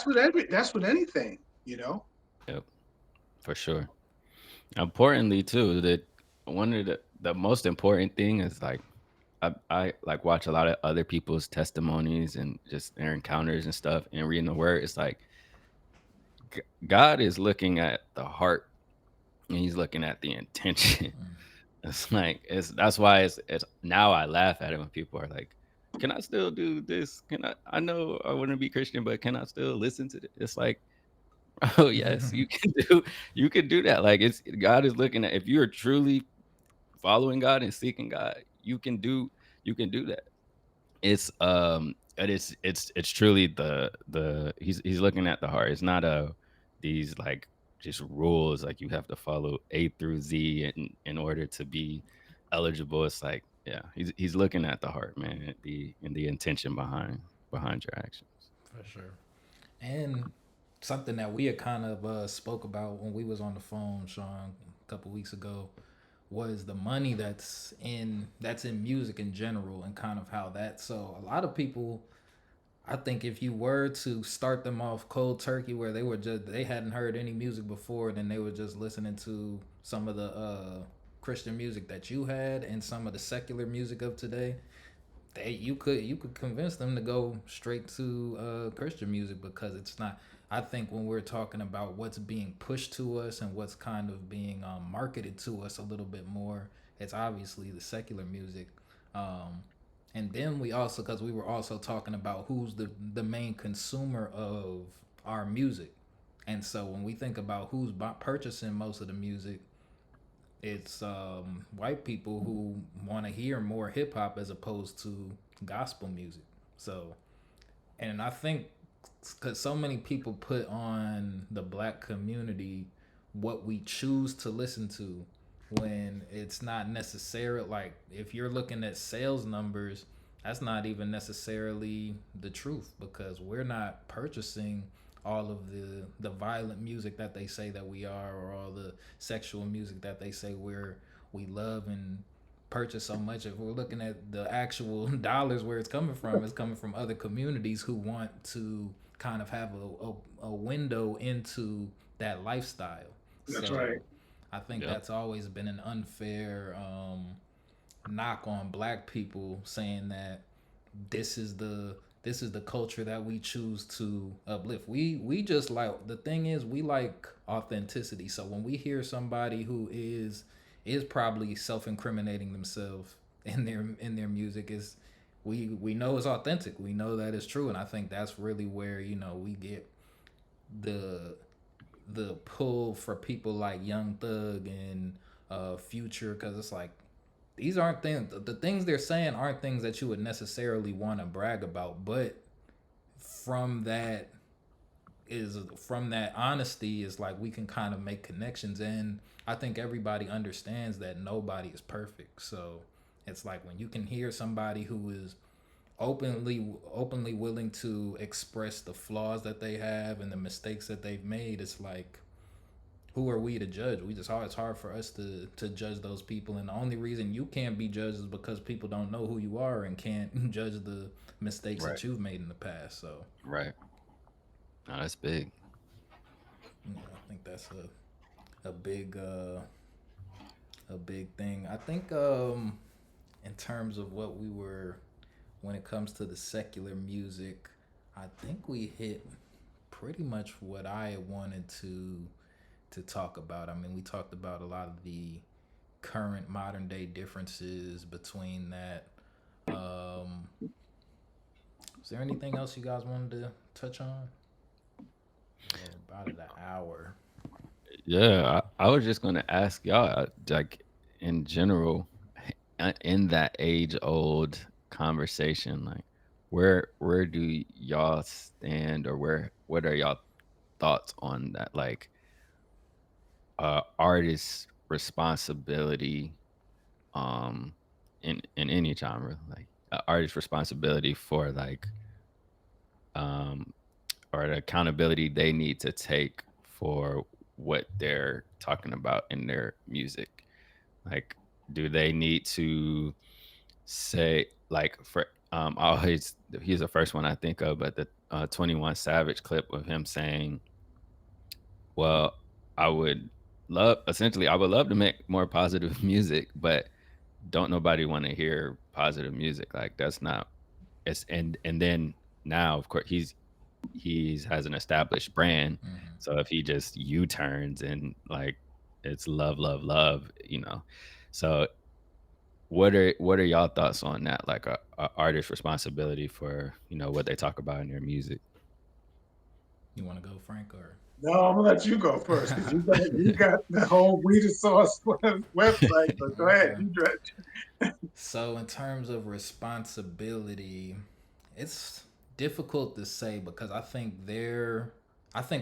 with anything, you know. Yep, for sure. Importantly, too, that one of the most important thing is like I like watch a lot of other people's testimonies and just their encounters and stuff and reading the word. It's like God is looking at the heart and he's looking at the intention. It's like that's why it's now I laugh at it when people are like, "Can I still do this? Can I know I want to be Christian, but can I still listen to this?" It's like, oh yes, you can do that. Like it's God is looking at if you are truly following God and seeking God, you can do that. It's truly the he's looking at the heart. It's not these like just rules like you have to follow A through Z in order to be eligible. It's like yeah, he's looking at the heart, man, and the intention behind your actions. For sure. And something that we had kind of spoke about when we was on the phone, Sean, a couple weeks ago, was the money that's in music in general, and kind of how that. So a lot of people, I think, if you were to start them off cold turkey, where they hadn't heard any music before, then they were just listening to some of the Christian music that you had and some of the secular music of today, you could convince them to go straight to Christian music, because it's not. I think when we're talking about what's being pushed to us and what's kind of being marketed to us a little bit more, it's obviously the secular music. Um, and then we also, because we were also talking about who's the main consumer of our music, and so when we think about who's purchasing most of the music, it's white people who want to hear more hip hop as opposed to gospel music. So, and I think because so many people put on the black community what we choose to listen to, when it's not necessarily, like, if you're looking at sales numbers, that's not even necessarily the truth, because we're not purchasing all of the violent music that they say that we are, or all the sexual music that they say we love and purchase so much. If we're looking at the actual dollars, where it's coming from other communities who want to kind of have a window into that lifestyle. That's So right. I think Yep. that's always been an unfair knock on black people, saying that this is the culture that we choose to uplift. We just like, the thing is, we like authenticity. So when we hear somebody who is probably self-incriminating themselves in their music, is we know it's authentic. We know that it's true, and I think that's really where we get the pull for people like Young Thug and Future, because it's like, these aren't things. The things they're saying aren't things that you would necessarily want to brag about, but from that from that honesty is like, we can kind of make connections. And I think everybody understands that nobody is perfect. So it's like, when you can hear somebody who is openly willing to express the flaws that they have and the mistakes that they've made, it's like, who are we to judge? It's hard for us to judge those people, and the only reason you can't be judged is because people don't know who you are and can't judge the mistakes Right. that you've made in the past. So Right. No, that's big. I think that's a big thing. I think in terms of what we were, when it comes to the secular music, I think we hit pretty much what I wanted to talk about. I mean, we talked about a lot of the current modern day differences between that. Um, is there anything else you guys wanted to touch on? We're about an hour. Yeah, I was just gonna ask y'all, like in general, in that age old conversation, like where do y'all stand, or what are y'all thoughts on that, like artist responsibility, um, in any genre, like artist responsibility for like um or the accountability they need to take for what they're talking about in their music. Like, do they need to say, like, for I always he's the first one I think of, but the 21 Savage clip of him saying, "Well, I would I would love to make more positive music, but don't nobody want to hear positive music. Like that's not it's and then now of course he's has an established brand. Mm-hmm. So if he just U-turns and like it's love, love, love, you know. So what are y'all thoughts on that? Like a artist responsibility for, you know, what they talk about in their music. You want to go, Frank, or? No, I'm gonna let you go first because you got the whole WeTheSauce website. But go ahead, Okay. you direct. So in terms of responsibility, it's difficult to say because I think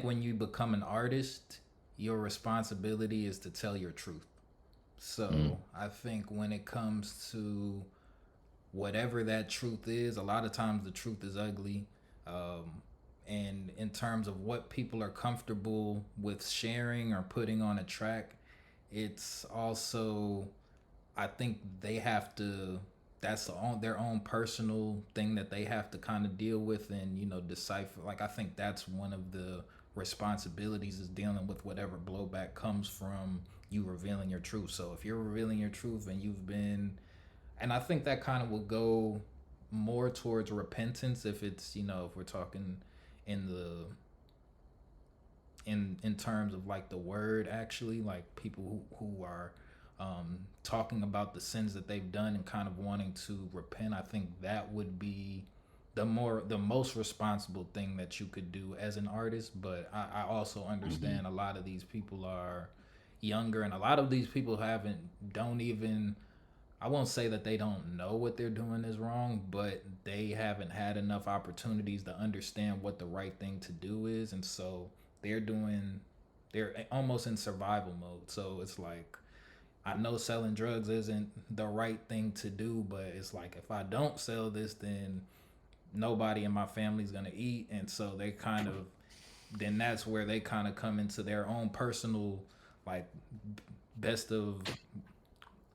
when you become an artist, your responsibility is to tell your truth. Mm, So I think when it comes to whatever that truth is, a lot of times the truth is ugly. Um, and in terms of what people are comfortable with sharing or putting on a track, it's also, I think they have to. That's their own personal thing that they have to kind of deal with and decipher. Like I think that's one of the responsibilities is dealing with whatever blowback comes from you revealing your truth. So if you're revealing your truth and you've been, and I think that kind of will go more towards repentance if it's if we're talking in the in terms of like the word actually, like people who are talking about the sins that they've done and kind of wanting to repent. I think that would be the most responsible thing that you could do as an artist. But I also hmm. understand a lot of these people are younger, and a lot of these people don't even, I won't say that they don't know what they're doing is wrong, but they haven't had enough opportunities to understand what the right thing to do is. And so they're doing, they're almost in survival mode. So it's like, I know selling drugs isn't the right thing to do, but it's like, if I don't sell this, then nobody in my family's going to eat. And so they kind of, then that's where they kind of come into their own personal, like, best of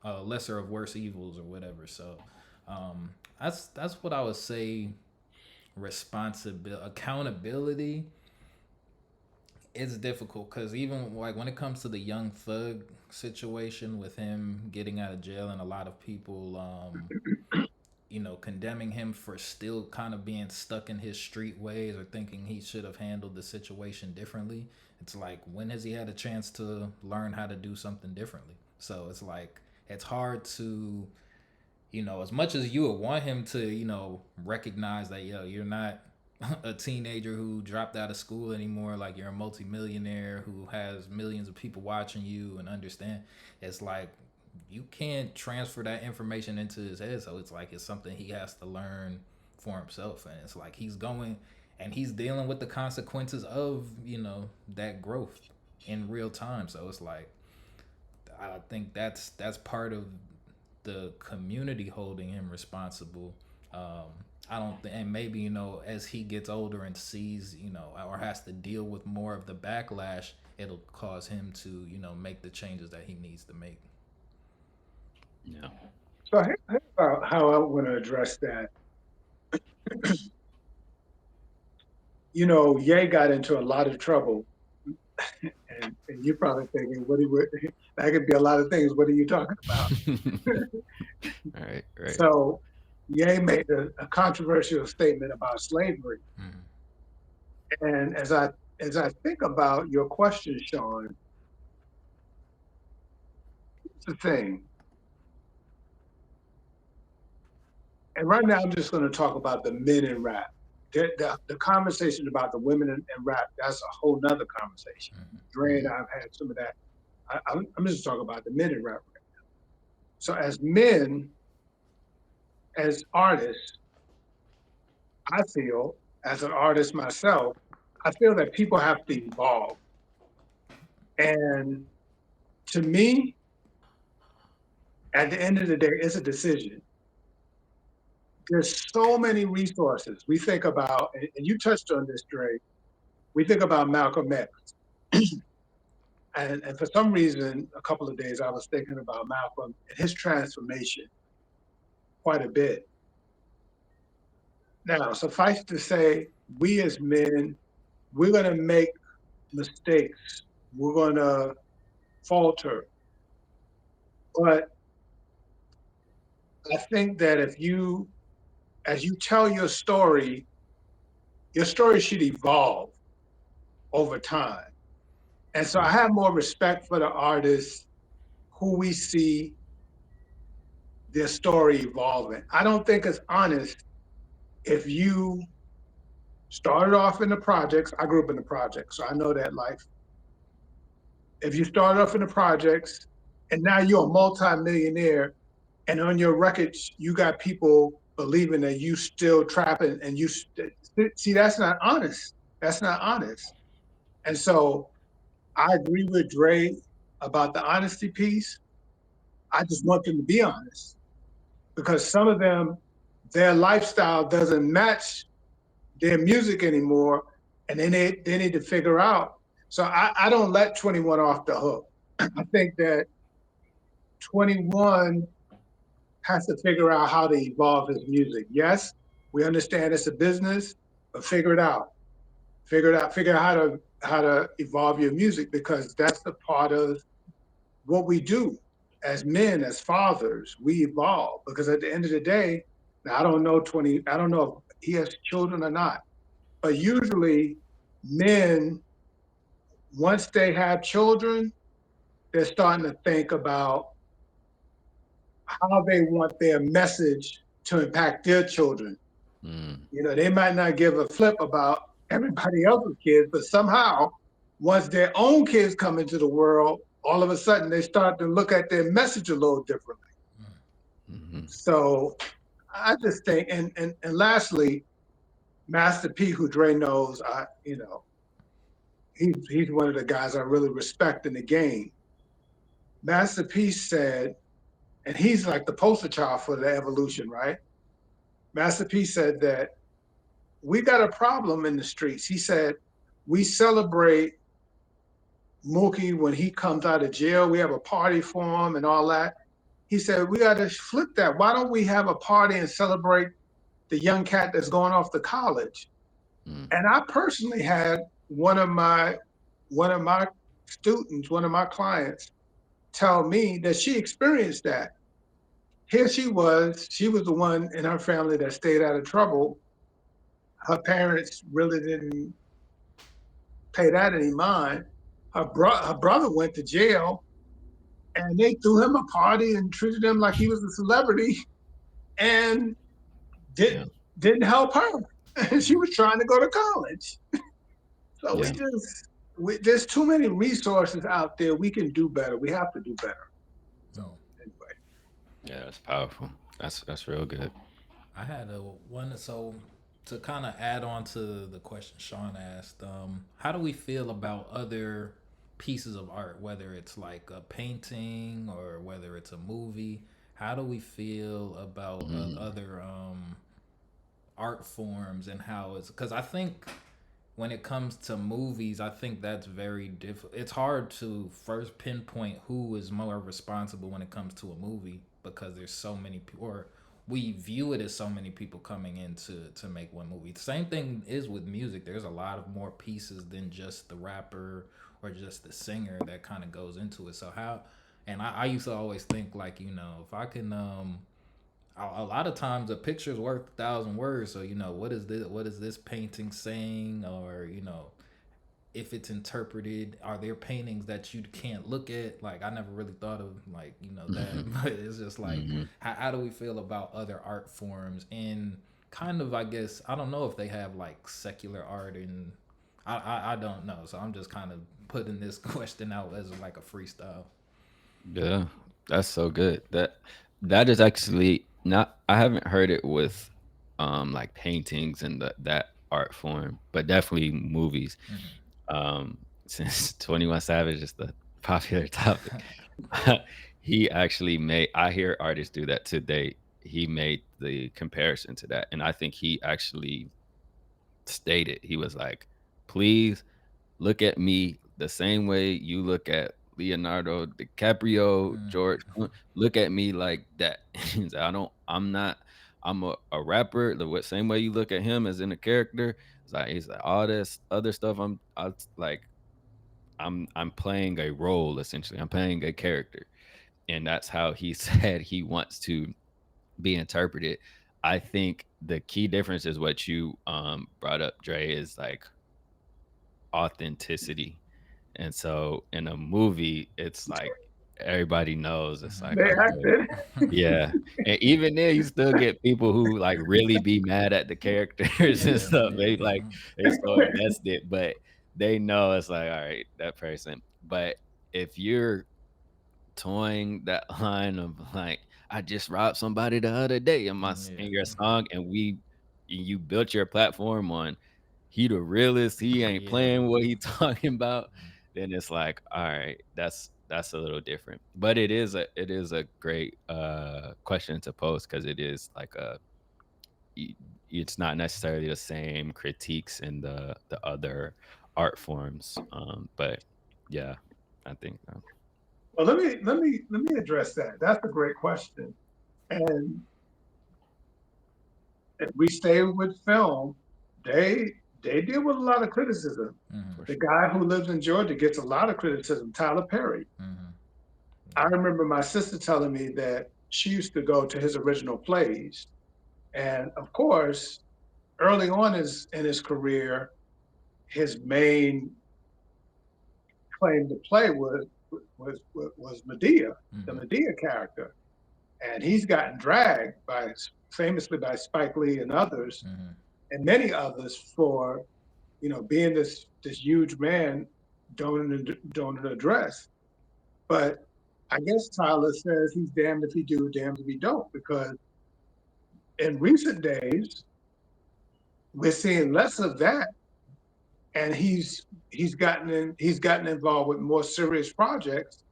lesser of worse evils or whatever. So that's what I would say. Responsibility, accountability is difficult because even like when it comes to the Young Thug situation with him getting out of jail and a lot of people condemning him for still kind of being stuck in his street ways or thinking he should have handled the situation differently. It's like, when has he had a chance to learn how to do something differently? So it's like, it's hard to, as much as you would want him to, recognize that, you're not a teenager who dropped out of school anymore. Like, you're a multimillionaire who has millions of people watching you and understand. It's like, you can't transfer that information into his head. So it's like, it's something he has to learn for himself. And it's like, he's going and he's dealing with the consequences of, that growth in real time. So it's like, I think that's part of the community holding him responsible. Um, I don't think, and maybe as he gets older and sees, or has to deal with more of the backlash, it'll cause him to, make the changes that he needs to make. Yeah. So here's how I want to address that. Ye got into a lot of trouble, and you're probably thinking, what do you, that could be a lot of things. What are you talking about? Right, right. So Ye made a controversial statement about slavery. Mm-hmm. And as I think about your question, Sean, the thing. And right now, I'm just going to talk about the men in rap. The conversation about the women in rap, that's a whole nother conversation. Dre and I've had some of that. I'm just talking about the men in rap. So as men, as artists, I feel, as an artist myself, I feel that people have to evolve. And to me, at the end of the day, it's a decision. There's so many resources. We think about, and you touched on this, Dre, we think about Malcolm X. And for some reason, a couple of days, I was thinking about Malcolm and his transformation quite a bit. Now, suffice to say, we as men, we're going to make mistakes. We're going to falter. But I think that as you tell your story should evolve over time. And so I have more respect for the artists who we see their story evolving. I don't think it's honest if you started off in the projects. I grew up in the projects, so I know that life. If you started off in the projects and now you're a multi-millionaire and on your records you got people believing that you still trapping and you see, that's not honest. That's not honest. And so I agree with Dre about the honesty piece. I just want them to be honest because some of them, their lifestyle doesn't match their music anymore, and they need to figure out. So I don't let 21 off the hook. I think that 21 has to figure out how to evolve his music. Yes, we understand it's a business, but figure it out. Figure it out. Figure out how to evolve your music because that's the part of what we do as men, as fathers. We evolve because at the end of the day, now I don't know 20. I don't know if he has children or not, but usually men, once they have children, they're starting to think about how they want their message to impact their children. You know, they might not give a flip about everybody else's kids, but somehow, once their own kids come into the world, all of a sudden they start to look at their message a little differently. So I just think, and lastly, Master P, who Dre knows, he's one of the guys I really respect in the game. Master P said, and he's like the poster child for the evolution, right? Master P said that we got a problem in the streets. He said, we celebrate Mookie when he comes out of jail. We have a party for him and all that. He said, we got to flip that. Why don't we have a party and celebrate the young cat that's going off to college? And I personally had one of my students, one of my clients, tell me that she experienced that. Here she was the one in her family that stayed out of trouble. Her parents really didn't pay that any mind. Her brother went to jail and they threw him a party and treated him like he was a celebrity and didn't help her. And she was trying to go to college. So there's too many resources out there. We can do better. We have to do better. So anyway. Yeah, that's powerful. That's real good. I had a one. So to kind of add on to the question Sean asked, how do we feel about other pieces of art, whether it's like a painting or whether it's a movie? How do we feel about other art forms and how it's, because I think when it comes to movies, I think that's very difficult. It's hard to first pinpoint who is more responsible when it comes to a movie because there's so many people, or we view it as so many people coming in to make one movie. The same thing is with music. There's a lot of more pieces than just the rapper or just the singer that kind of goes into it. So how, and I used to always think like, if I can a lot of times a picture's worth 1,000 words. So what is this painting saying, or if it's interpreted, are there paintings that you can't look at? Like I never really thought of like that, but it's just like Hmm. how do we feel about other art forms and kind of I guess I don't know if they have like secular art and I don't know, so I'm just kind of putting this question out as like a freestyle. Yeah, that's so good. That is actually not. I haven't heard it with like paintings and that art form, but definitely movies. Since 21 Savage is the popular topic, he actually made. I hear artists do that today. He made the comparison to that, and I think he actually stated he was like, "Please look at me the same way you look at Leonardo DiCaprio, George look at me like that." He's like, I'm not, I'm a rapper, same way you look at him as in a character. He's like all this other stuff. I'm playing a role essentially. I'm playing a character. And that's how he said he wants to be interpreted. I think the key difference is what you brought up, Dre, is like authenticity. And so in a movie, it's like everybody knows it's like, They okay, acted. yeah. And even then you still get people who like really be mad at the characters and Yeah, stuff. yeah. They so invested, but they know it's like, all right, that person. But if you're toying that line of like, I just robbed somebody the other day in your Yeah. song, and you built your platform on he the realest, he ain't Yeah. playing what he talking about, then it's like, all right, that's a little different. But it is a great question to pose because it is like y- it's not necessarily the same critiques in the other art forms. But yeah, I think Well, let me address that. That's a great question. And if we stay with film, they they deal with a lot of criticism. for The sure. guy who lives in Georgia gets a lot of criticism, Tyler Perry. I Yeah. remember my sister telling me that she used to go to his original plays. And of course, early on in his career, his main claim to play was Medea, the Medea character. And he's gotten dragged by famously by Spike Lee and others and many others for being this huge man donning a dress. But I guess Tyler says he's damned if he do, damned if he don't, because in recent days we're seeing less of that, and he's gotten involved with more serious projects,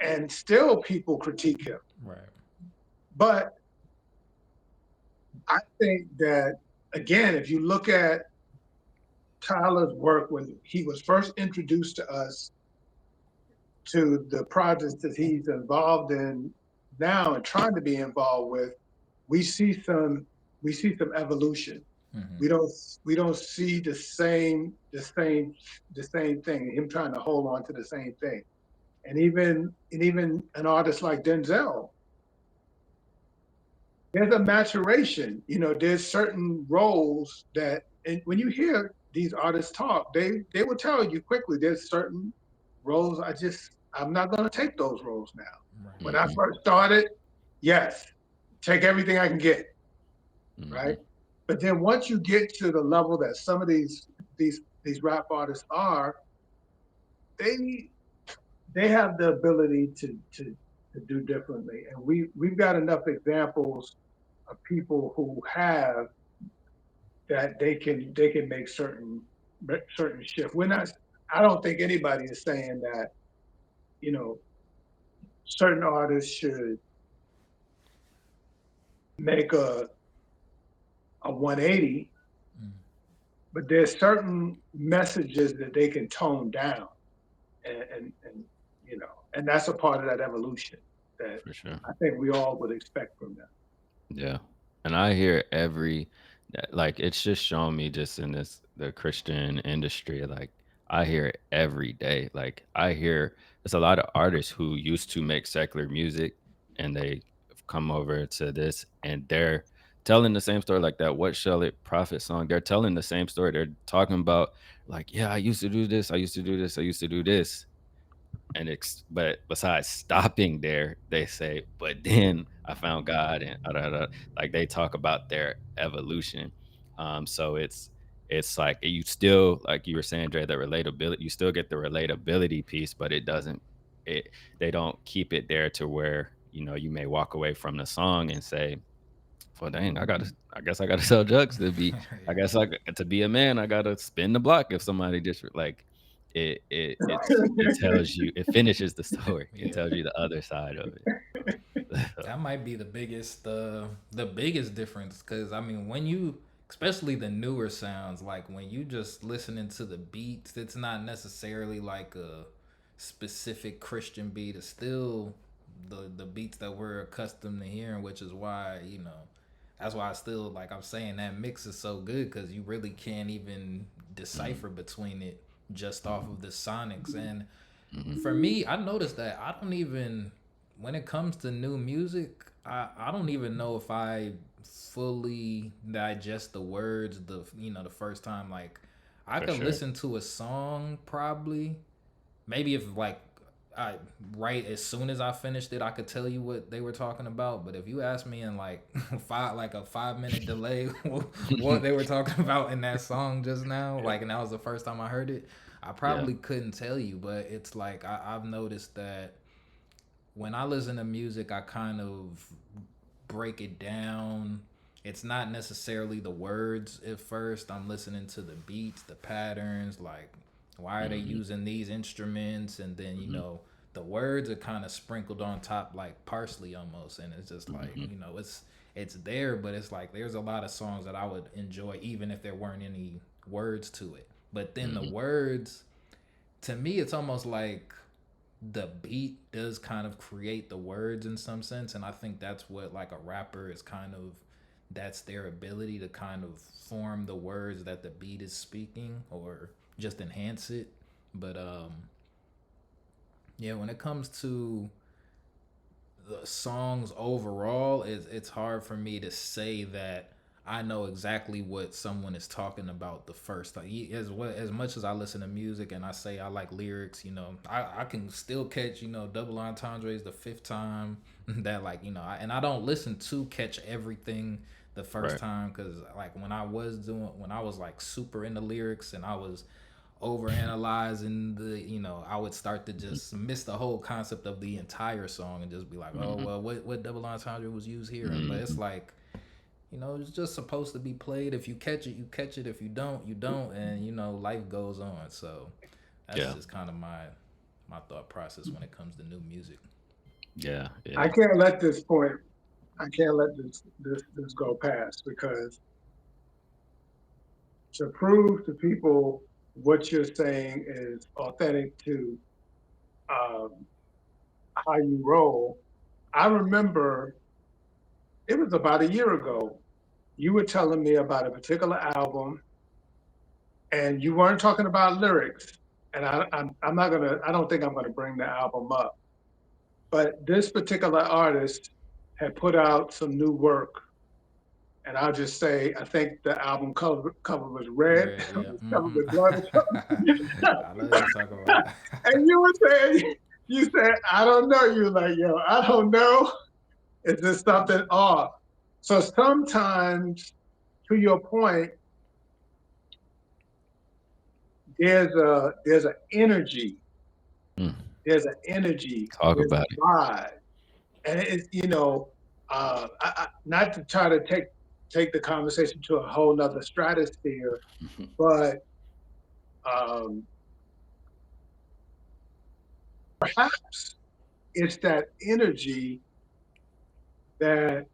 and still people critique him. Right. But I think that again, if you look at Tyler's work when he was first introduced to us to the projects that he's involved in now and trying to be involved with, we see some evolution. We don't see the same thing. Him trying to hold on to the same thing, and even an artist like Denzel, there's a maturation. There's certain roles that, and when you hear these artists talk, they will tell you quickly. There's certain roles I'm not going to take those roles now. When I Hmm. first started, yes, take everything I can get, Hmm. right? But then once you get to the level that some of these rap artists are, they they have the ability to do differently, and we've got enough examples of people who have that they can make certain shift. We're not. I don't think anybody is saying that you know certain artists should make a 180, but there's certain messages that they can tone down, and that's a part of that evolution that For sure. I think we all would expect from them. Yeah. And I hear like it's just showing me just in the Christian industry, like I hear it every day. Like I hear there's a lot of artists who used to make secular music and they have come over to this and telling the same story like that "What Shall It Profit" song. They're telling the same story. They're talking about like, yeah, I used to do this, I used to do this, I used to do this. And but besides stopping there, they say, but then I found God and like they talk about their evolution. So it's like you still, like you were saying, Dre, the relatability, you still get the relatability piece, but it doesn't it they don't keep it there to where, you may walk away from the song and say, well, dang, I guess I gotta sell drugs to be, I Yeah. guess to be a man, I gotta spin the block if somebody just like it tells you, it finishes the story. It Yeah. tells you the other side of it. So, That might be the biggest difference, because I mean, when you, especially the newer sounds, like when you just listening to the beats, it's not necessarily like a specific Christian beat. It's still the beats that we're accustomed to hearing, which is why, that's why I still, like I'm saying, that mix is so good, because you really can't even mhm, decipher between it just off of the sonics. And mhm, for me, I noticed that I don't even, when it comes to new music, I don't even know if I fully digest the words the first time. Like, I for could sure. listen to a song probably, maybe if like I right as soon as I finished it, I could tell you what they were talking about. But if you ask me in like like a 5 minute delay what they were talking about in that song just now, like, and that was the first time I heard it, I Yeah. probably couldn't tell you. But it's like I've noticed that when I listen to music, I kind of break it down. It's not necessarily the words at first. I'm listening to the beats, the patterns, like why are they Hmm. using these instruments, and then Hmm. the words are kind of sprinkled on top like parsley almost, and it's just like Hmm. it's there, but it's like there's a lot of songs that I would enjoy even if there weren't any words to it. But then the Hmm. words, to me, it's almost like the beat does kind of create the words in some sense, and I think that's what, like, a rapper is kind of, that's their ability to kind of form the words that the beat is speaking, or just enhance it. But yeah, when it comes to the songs overall, it's hard for me to say that I know exactly what someone is talking about the first time. As much as I listen to music and I say I like lyrics, I can still catch, double entendres the fifth time. That, like, and I don't listen to catch everything the first Right. time, because like when I was like super into lyrics and I was over analyzing I would start to just miss the whole concept of the entire song and just be like, oh Hmm. well, what double entendre was used here? But it's Hmm. like, it's just supposed to be played. If you catch it, you catch it. If you don't, you don't. And life goes on. So that's Yeah. just kind of my thought process when it comes to new music. Yeah. I Yeah. can't let this point. I can't let this go past, because to prove to people what you're saying is authentic to um, how you roll. I remember it was about a year ago. You were telling me about a particular album, and you weren't talking about lyrics. And I'm not gonna. I don't think I'm gonna bring the album up. But this particular artist had put out some new work, and I'll just say I think the album cover was red. Red, It yeah. was covered Mm-hmm. with blood. I know you talking about. And you were saying, you said, I don't know. You were like, yo, I don't know. Is this something off? So sometimes, to your point, there's an energy, Mm. there's an energy, Talk there's about a it. vibe, and it's not to try to take the conversation to a whole nother stratosphere, but um, perhaps it's that energy that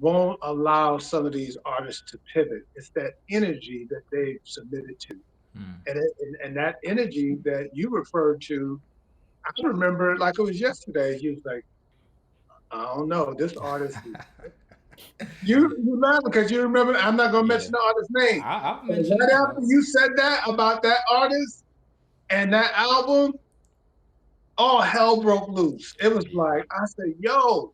won't allow some of these artists to pivot. It's that energy that they've submitted to. Mm. And that energy that you referred to, I remember it like it was yesterday. He was like, I don't know, this artist is, you laugh because you remember, I'm not gonna Yeah, mention the artist's name. I've But mentioned right it, after but you said that about that artist and that album, all hell broke loose. It was yeah. like, I said, yo,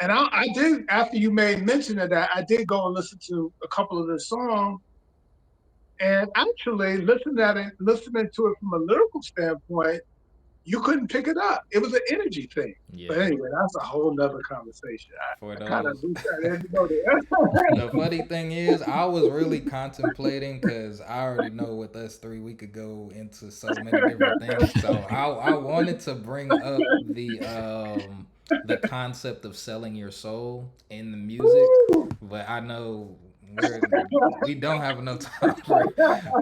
And I did, after you made mention of that, I did go and listen to a couple of the songs. And actually, listening to it from a lyrical standpoint, you couldn't pick it up. It was an energy thing. But Yeah. anyway, that's a whole nother conversation. For I kind of those. had to go there. The funny thing is, I was really contemplating because I already know with us three we could go into so many different things. So I wanted to bring up the concept of selling your soul in the music, Woo! but I know we don't have enough time for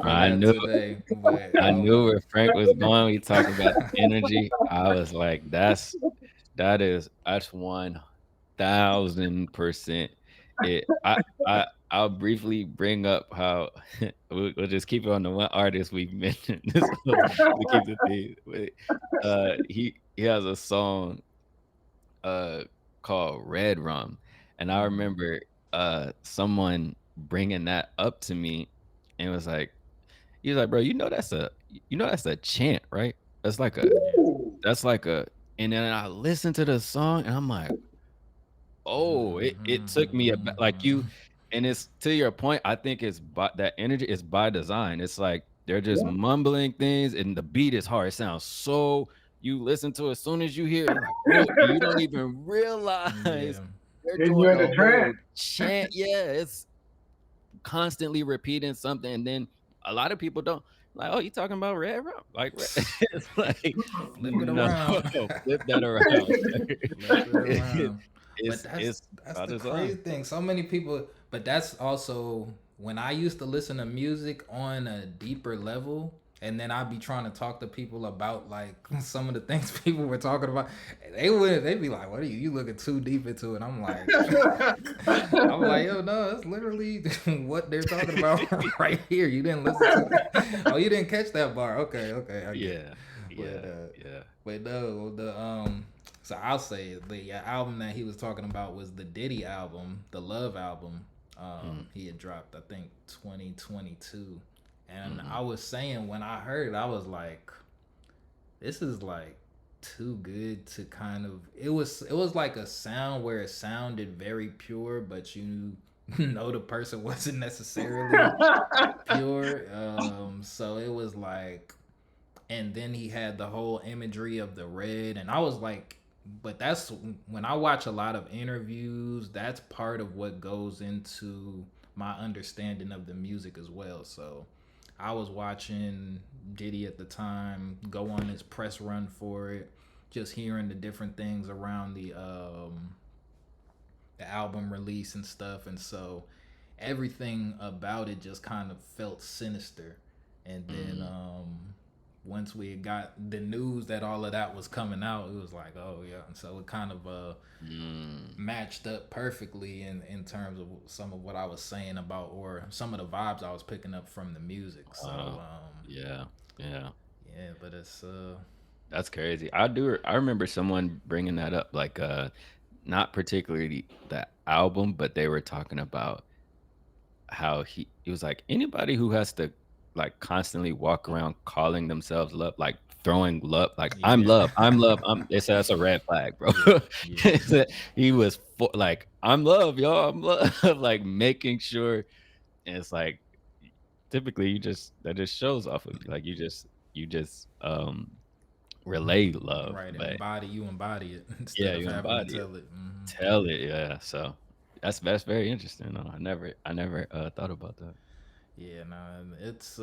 I that knew today. But I knew where Frank was going. We talked about the energy. I was like, that's 1000% it. I'll briefly bring up how we'll just keep it on the one artist we mentioned. This to keep the theme. He has a song uh called Red Rum, and I remember someone bringing that up to me and was like, he was like, bro, that's a chant, right? That's like a yeah. Ooh. that's like a and then I listened to the song and I'm like, oh, it took me like you, and it's to your point. I think it's by that energy is by design. It's like they're just Yeah. mumbling things, and the beat is hard. It sounds so. You listen to it, as soon as you hear it, you're like, oh, and you don't even realize Yeah. they're Then doing you're in a the whole trance. chant. Yeah, it's constantly repeating something, and then a lot of people don't like. Oh, you talking about red rum? Like it's like Flip it no, around. flip that around. Flip it around. But It's that's by the crazy design. thing. So many people, but that's also when I used to listen to music on a deeper level, and then I'd be trying to talk to people about like some of the things people were talking about. They'd be like, "What are you looking too deep into?" And I'm like, yo, no, it's literally what they're talking about right here. You didn't listen to. Oh, you didn't catch that bar. Okay, okay, I get it. Yeah, But yeah, yeah. no, the. So I'll say the album that he was talking about was the Diddy album, the Love album. Mm, He had dropped, I think, 2022, and mhm. I was saying when I heard it, I was like, this is like too good to kind of. It was like a sound where it sounded very pure, but you know the person wasn't necessarily pure. So it was like, and then he had the whole imagery of the red, and I was like, but that's when I watch a lot of interviews, that's part of what goes into my understanding of the music as well. So I was watching Diddy at the time go on his press run for it, just hearing the different things around the album release and stuff, and so everything about it just kind of felt sinister. And then Mm, once we got the news that all of that was coming out, it was like, oh yeah. And so it kind of mm. matched up perfectly in terms of some of what I was saying about, or some of the vibes I was picking up from the music. So Yeah, yeah. yeah, but it's That's crazy. I remember someone bringing that up, like not particularly the album, but they were talking about how he was like anybody who has to like constantly walk around calling themselves love, like throwing love, like I'm yeah. love, I'm love, they said that's a red flag, bro. Yeah, yeah. He said he was like I'm love, y'all, I'm love, like making sure. And it's like typically you just that just shows off of like you just relay love, Right, and but embody it instead yeah, of you having to embody it, tell it. tell it, yeah. So that's very interesting. No, I never thought about that. Yeah, no, it's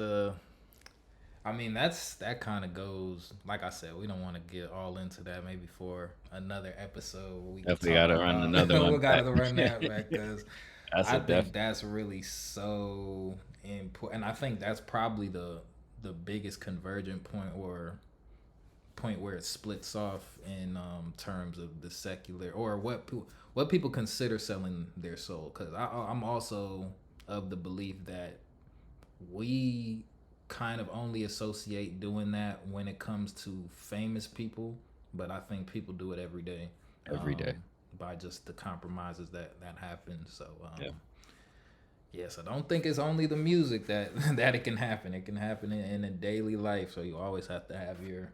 I mean that kind of goes, like I said, we don't want to get all into that. Maybe for another episode we could Definitely talk gotta run about. another We one got back. to run that back because That's I a think def that's really so important, and I think that's probably the biggest convergent point, or point where it splits off in terms of the secular, or what people consider selling their soul. Because I'm also of the belief that we kind of only associate doing that when it comes to famous people, but I think people do it every day, every day. by just the compromises that happen. So Yeah, yes, I don't think it's only the music that that it can happen. It can happen in a daily life. So you always have to have your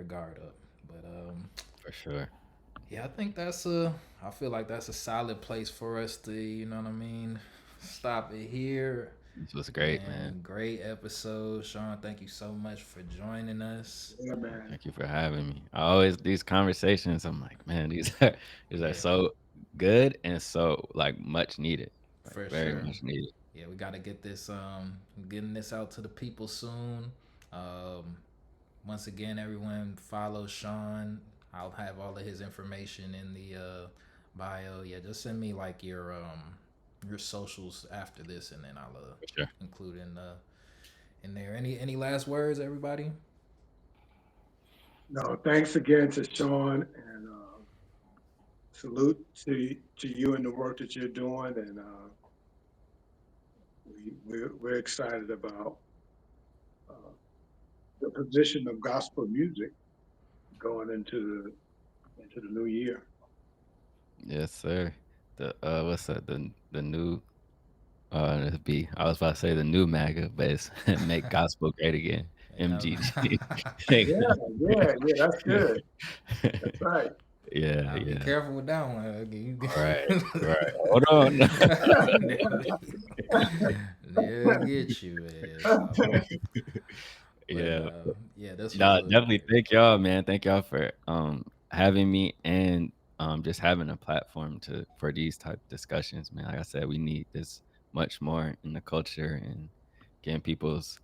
guard up. But for sure. Yeah, I feel like that's a solid place for us to, you know what I mean, stop it here. This was great, man. And great episode, Sean. Thank you so much for joining us. Yeah, man. Thank you for having me. I always these conversations. I'm like, man, these are Yeah, so good and so like much needed, like for very sure. much needed. Yeah, we got to get this getting this out to the people soon. Um, Once again, everyone follow Sean. I'll have all of his information in the bio. Yeah, just send me like your socials after this, and then I'll For sure. include in there. Any last words, everybody? No, thanks again to Sean, and salute to you and the work that you're doing. And we're excited about uh, the position of gospel music going into the new year. Yes, sir. The what's that? The new it'd be I was about to say the new MAGA, but it's make gospel great again. Yeah. MGG. Yeah, yeah, yeah. That's good. That's right. Yeah, I'll be yeah. careful with that one. Right, right. Hold on. They'll get you, man. So, but Yeah. yeah, this was Nah, a definitely thank y'all, man. Thank y'all for having me and just having a platform to for these type discussions, man. Like I said, we need this much more in the culture and getting people's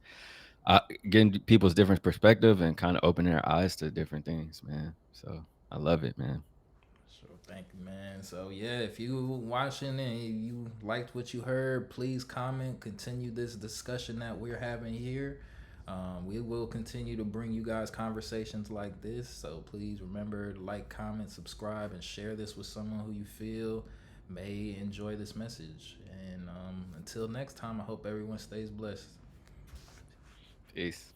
getting people's different perspective and kind of opening their eyes to different things, man. So I love it, man. sure. Thank you, man. So yeah, if you watching and you liked what you heard, please comment. Continue this discussion that we're having here. We will continue to bring you guys conversations like this. So please remember to like, comment, subscribe, and share this with someone who you feel may enjoy this message. And until next time, I hope everyone stays blessed. Peace.